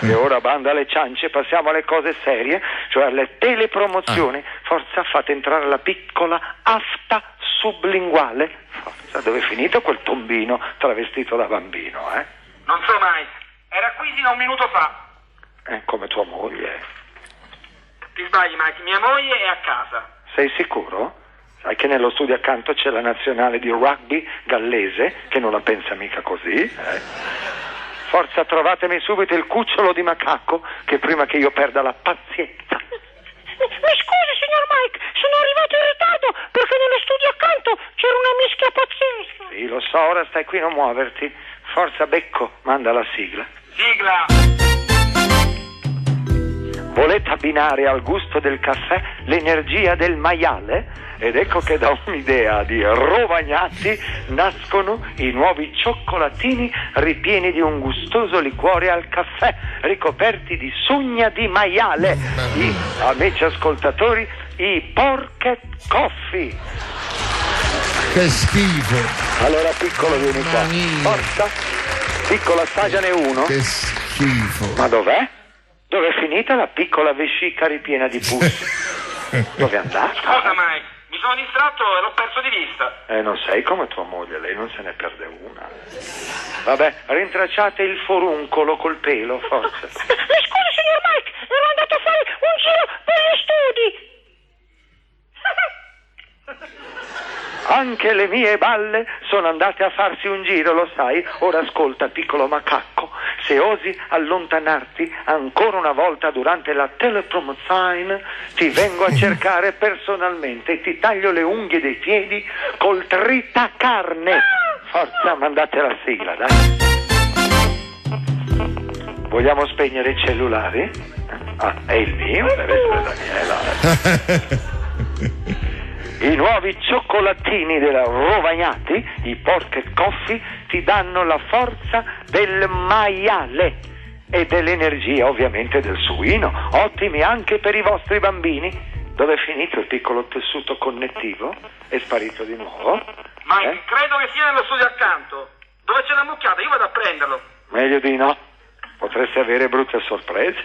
e ora banda alle ciance, passiamo alle cose serie, cioè alle telepromozioni. Forza, fate entrare la piccola afta sublinguale. Forza, dove è finito quel tombino travestito da bambino, Non so mai, era qui fino a un minuto fa. Come tua moglie. Ti sbagli, Mike, mia moglie è a casa. Sei sicuro? Sai che nello studio accanto c'è la nazionale di rugby gallese, che non la pensa mica così, Forza, trovatemi subito il cucciolo di macaco, che prima che io perda la pazienza. Mi scusi, signor Mike, sono arrivato in ritardo perché nello studio accanto c'era una mischia pazzesca. Sì, lo so, ora stai qui, non muoverti. Forza, Becco, manda la sigla. Sigla! Volete abbinare al gusto del caffè l'energia del maiale? Ed ecco che da un'idea di Rovagnati nascono i nuovi cioccolatini ripieni di un gustoso liquore al caffè, ricoperti di sugna di maiale. Amici ascoltatori, i Porket Coffee. Che schifo. Allora, piccolo, vieni qua. Forza. Piccolo, assaggiane uno. Che schifo. Ma dov'è? Dove è finita la piccola vescica ripiena di pus? Dove è andata? Scusa, Mike, mi sono distratto e l'ho perso di vista. Non sei come tua moglie, lei non se ne perde una. Vabbè, rintracciate il foruncolo col pelo, forza. Mi scusi, signor Mike, ero andato a fare un giro per gli studi. Anche le mie balle sono andate a farsi un giro, lo sai? Ora ascolta, piccolo macaco, se osi allontanarti ancora una volta durante la telepromozione, ti vengo a cercare personalmente e ti taglio le unghie dei piedi col tritacarne. Forza, mandate la sigla, dai. Vogliamo spegnere i cellulari? Ah, è il mio, deve essere Daniela. I nuovi cioccolatini della Rovagnati, i Pocket Coffee, ti danno la forza del maiale e dell'energia ovviamente del suino, ottimi anche per i vostri bambini. Dove è finito il piccolo tessuto connettivo? È sparito di nuovo? Ma credo che sia nello studio accanto. Dove c'è la mucchiata? Io vado a prenderlo. Meglio di no, potreste avere brutte sorprese.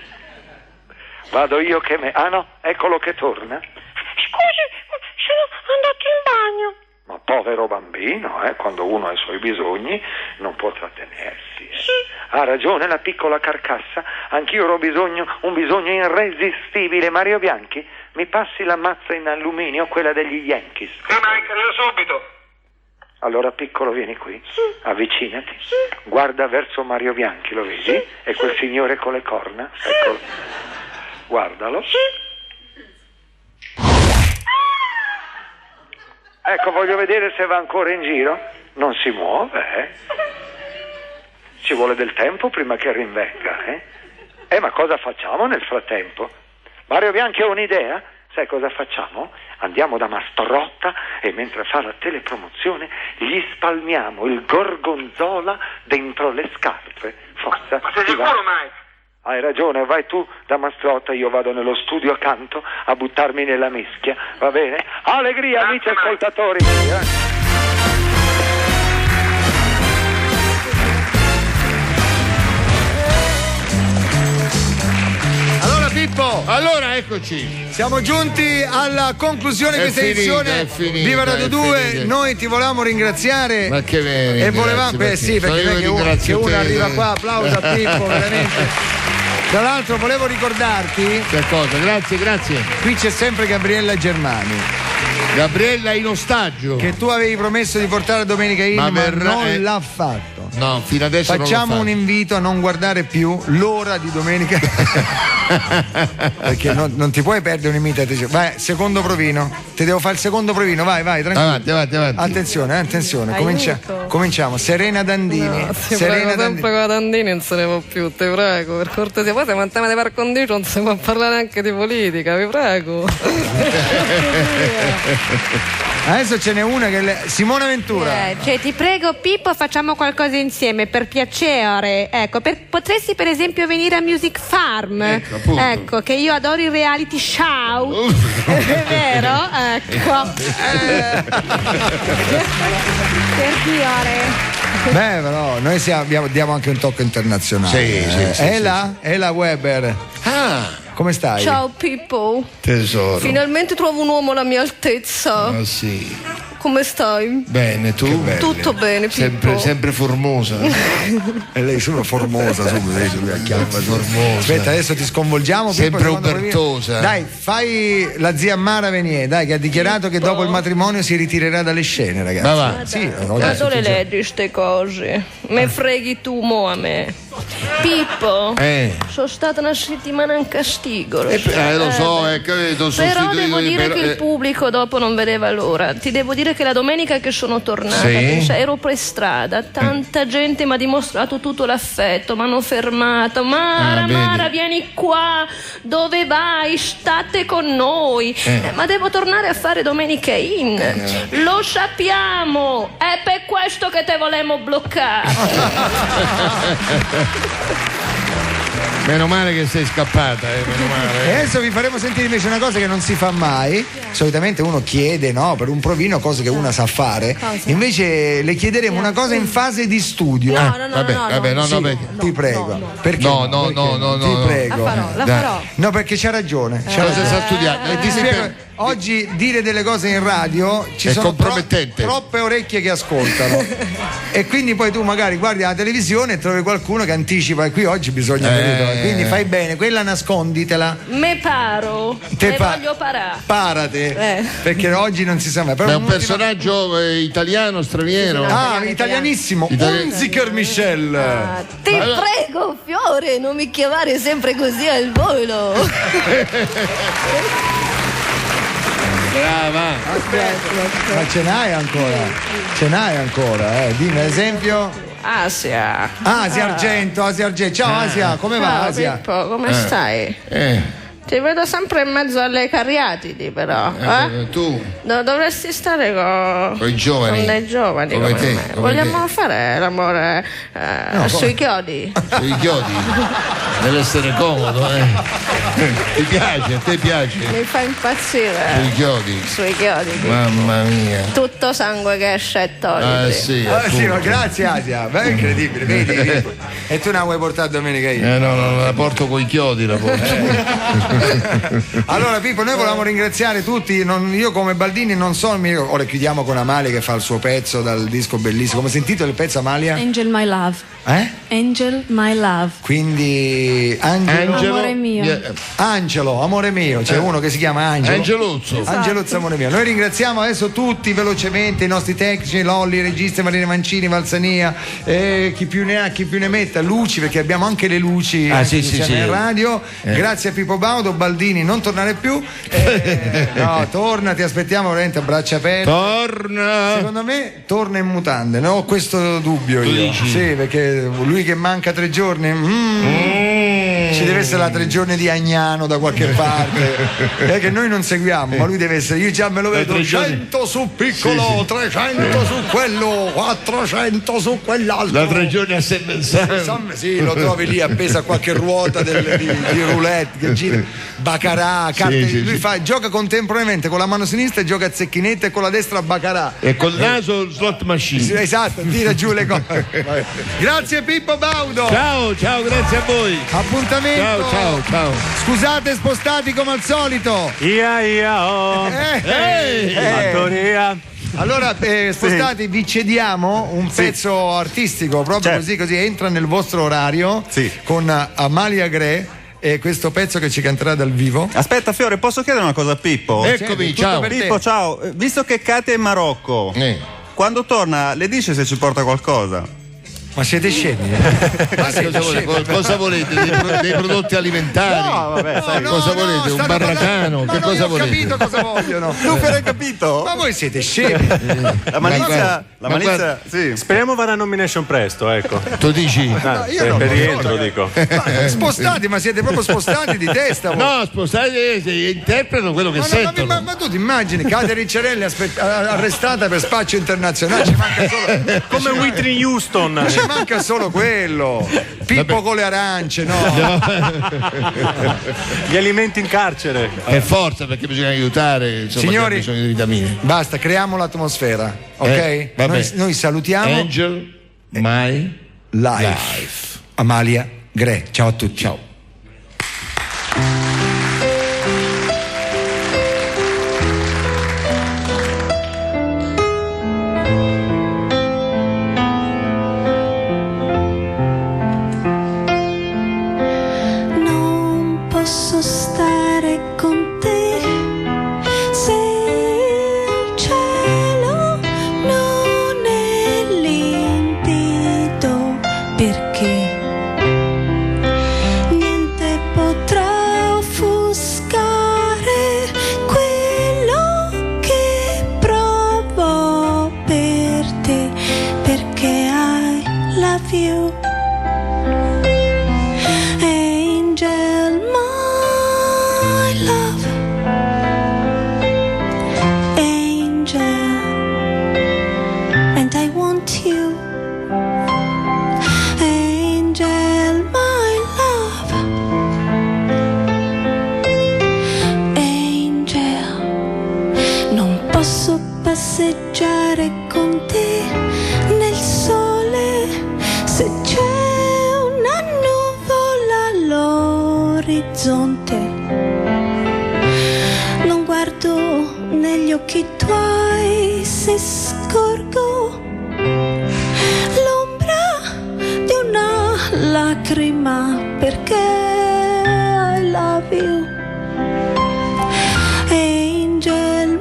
Vado io che Ah no, eccolo che torna. Scusi, sono andato in bagno. Ma povero bambino, quando uno ha i suoi bisogni non può trattenersi. Sì. Ha ragione la piccola carcassa, anch'io ho un bisogno irresistibile. Mario Bianchi, mi passi la mazza in alluminio, quella degli Yankees? Sì, Mike, arrivo subito. Allora piccolo vieni qui, avvicinati, guarda verso Mario Bianchi, lo vedi? E quel signore con le corna? Eccolo. Guardalo. Ecco, voglio vedere se va ancora in giro. Non si muove, Ci vuole del tempo prima che rinvenga, ma cosa facciamo nel frattempo? Mario Bianchi ha un'idea? Sai cosa facciamo? Andiamo da Mastrotta e mentre fa la telepromozione gli spalmiamo il gorgonzola dentro le scarpe. Forza. Ma sei sicuro, Mike? Hai ragione, vai tu da Mastrotta, io vado nello studio accanto a buttarmi nella mischia, va bene? Allegria, amici ascoltatori! Allora Pippo, allora eccoci. Siamo giunti alla conclusione di questa edizione. Viva Radio 2, noi ti volevamo ringraziare. Ma che bene. E volevamo, sì, perché non è che uno arriva qua, applauso a Pippo, veramente. Tra l'altro volevo ricordarti. Che cosa? Grazie. Qui c'è sempre Gabriella Germani. Gabriella in ostaggio. Che tu avevi promesso di portare domenica in, ma non l'ha fatto. No, fino adesso facciamo un invito a non guardare più l'ora di domenica. Perché non ti puoi perdere un'imitazione. Vai, secondo provino. Ti devo fare il secondo provino, vai, tranquillo. Avanti. Attenzione. Cominciamo. Serena Dandini. No, sempre con la Dandini non se ne può più, ti prego, per cortesia. Poi siamo in tema di par condicio, non si può parlare anche di politica, vi prego. Adesso ce n'è una che Simona Ventura. Ti prego Pippo, facciamo qualcosa insieme, per piacere. Ecco, potresti per esempio venire a Music Farm. Ecco, che io adoro i reality show. È vero? Ecco. Per dire. Beh, però noi diamo anche un tocco internazionale. Sì. Ela Weber. Come stai? Ciao Pippo. Tesoro. Finalmente trovo un uomo alla mia altezza. Sì. Come stai? Bene, tu? Tutto bene, Pippo. Sempre formosa. E lei sono formosa, formosa. Aspetta, adesso ti sconvolgiamo. Sempre ubertosa. Dai, fai la zia Mara Venier, dai, che ha dichiarato che dopo il matrimonio si ritirerà dalle scene, ragazzi. Ma va. Sì, ma dove leggi ste cose? Me freghi tu mo a me. Pippo, sono stata una settimana in castigo. Lo so, credo. Però devo dire che il pubblico dopo non vedeva l'ora. Ti devo dire che la domenica che sono tornata, ero per strada, tanta gente mi ha dimostrato tutto l'affetto, mi hanno fermato. Mara, vieni qua, dove vai? State con noi. Ma devo tornare a fare domenica in. Lo sappiamo, è per questo che te volevamo bloccare. Meno male che sei scappata, meno male. E adesso vi faremo sentire invece una cosa che non si fa mai. Solitamente uno chiede, per un provino cose che una sa fare. Invece le chiederemo una cosa in fase di studio. Ti prego. Perché? No. Ti prego. La farò. No, perché c'ha ragione. Cosa sta studiando? Ti spiego. Oggi dire delle cose in radio ci sono troppe orecchie che ascoltano e quindi poi tu magari guardi la televisione e trovi qualcuno che anticipa e qui oggi bisogna quindi fai bene, quella nasconditela. Me paro, voglio parare. Parate, perché oggi non si sa mai. È un personaggio italiano, straniero? Italianissimo. Hunziker Michel. Ti prego Fiore, non mi chiamare sempre così al volo. Brava. Aspetta. Ma ce n'hai ancora? Dimmi ad esempio. Asia. Asia Argento. Ciao Asia, come va Asia? Pippo, come stai? Ti vedo sempre in mezzo alle cariatidi, però. Tu dovresti stare con i giovani. Con dei giovani come te, me. come Vogliamo fare l'amore sui chiodi? Sui chiodi? Deve essere comodo, Ti piace? A te piace? Mi fa impazzire. Sui chiodi? Sui chiodi. Mamma mia. Tutto sangue che esce e togli. Sì, ma grazie Asia. Beh, incredibile, vedi. E tu non la vuoi portare domenica io? No, la porto coi chiodi, la porto. Allora Pippo, noi volevamo ringraziare tutti, io come Baldini non so, ora chiudiamo con Amalia che fa il suo pezzo dal disco bellissimo. Come sentito il pezzo, Amalia? Angel My Love. Angel My Love. Quindi Angelo, amore mio. Angelo, amore mio, c'è uno che si chiama Angelo. Angeluzzo. Esatto. Angeluzzo, amore mio. Noi ringraziamo adesso tutti velocemente i nostri tecnici, Lolli, registi, Marina Mancini, Valsania, chi più ne ha, chi più ne metta, luci, perché abbiamo anche le luci in radio. Grazie a Pippo Baudo. Baldini, non tornare più. No, torna, ti aspettiamo veramente a braccia aperte. Torna. Secondo me torna in mutande, ne ho questo dubbio io. Dici? Sì, perché lui che manca 3 giorni. Ci deve essere la 3 giorni di Agnano da qualche parte. È che noi non seguiamo, ma lui deve essere. Io già me lo vedo 100 su piccolo, 300 su quello, 400 su quell'altro. Da 3 giorni a Semmenzano. Sì, lo trovi lì appeso a qualche ruota di roulette che gira. Baccarà, carte, lui gioca contemporaneamente con la mano sinistra, gioca a zecchinette e con la destra a Baccarà. E col naso slot machine. Sì, esatto, tira giù le cose. Grazie Pippo Baudo. Ciao, grazie a voi. Appuntamento. Ciao. Scusate, spostati come al solito. Allora, spostati, vi cediamo un pezzo artistico, proprio così entra nel vostro orario con Amalia Gre. E questo pezzo che ci canterà dal vivo. Aspetta Fiore, posso chiedere una cosa a Pippo? Eccomi, ciao Pippo, ciao. Visto che Kate è in Marocco, quando torna le dice se ci porta qualcosa? Ma siete scemi? Cosa volete? Dei prodotti alimentari? No, vabbè, sai. Cosa volete? Un barracano? Che cosa volete? Non ho capito cosa vogliono. Tu però hai capito? Ma voi siete scemi. La malizia, sì. Speriamo vada a nomination presto, ecco. Tu dici? Io per rientro, dico. Spostati, ma siete proprio spostati di testa. No, spostati, interpretano quello che sentono. Ma tu ti immagini Kate Ricciarelli arrestata per spaccio internazionale? Ci manca solo come Whitney Houston. Ci manca solo quello. Pippo con le arance, no. Gli alimenti in carcere. Per forza, perché bisogna aiutare, insomma, signori, bisogno di vitamine. Basta, creiamo l'atmosfera, ok? Noi salutiamo Angel My Life. Amalia Gre. Ciao a tutti. Ciao. Posso stare con te se il cielo non è limpido, perché niente potrà offuscare quello che provo per te, perché I love you. Passeggiare con te nel sole, se c'è una nuvola all'orizzonte. Non guardo negli occhi tuoi se scorgo l'ombra di una lacrima, perché I love you. Angel,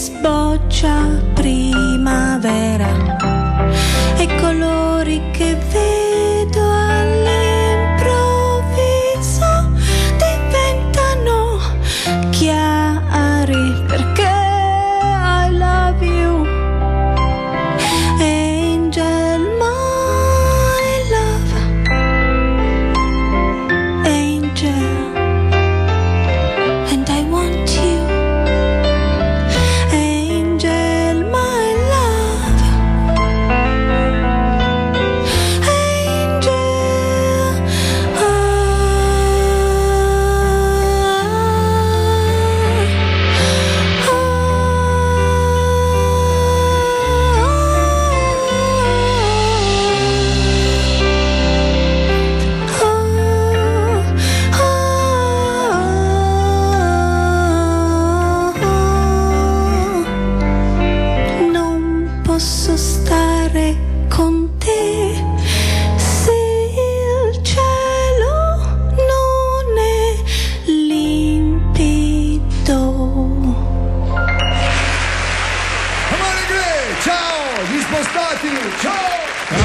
sboccia primavera e i colori che vedo all'improvviso diventano chiari perché I love you, angel, my love, angel, and I want you, angel, my love, angel, non posso stare con te se il cielo non è limpido. Amore Gray, ciao, gli spostati, ciao!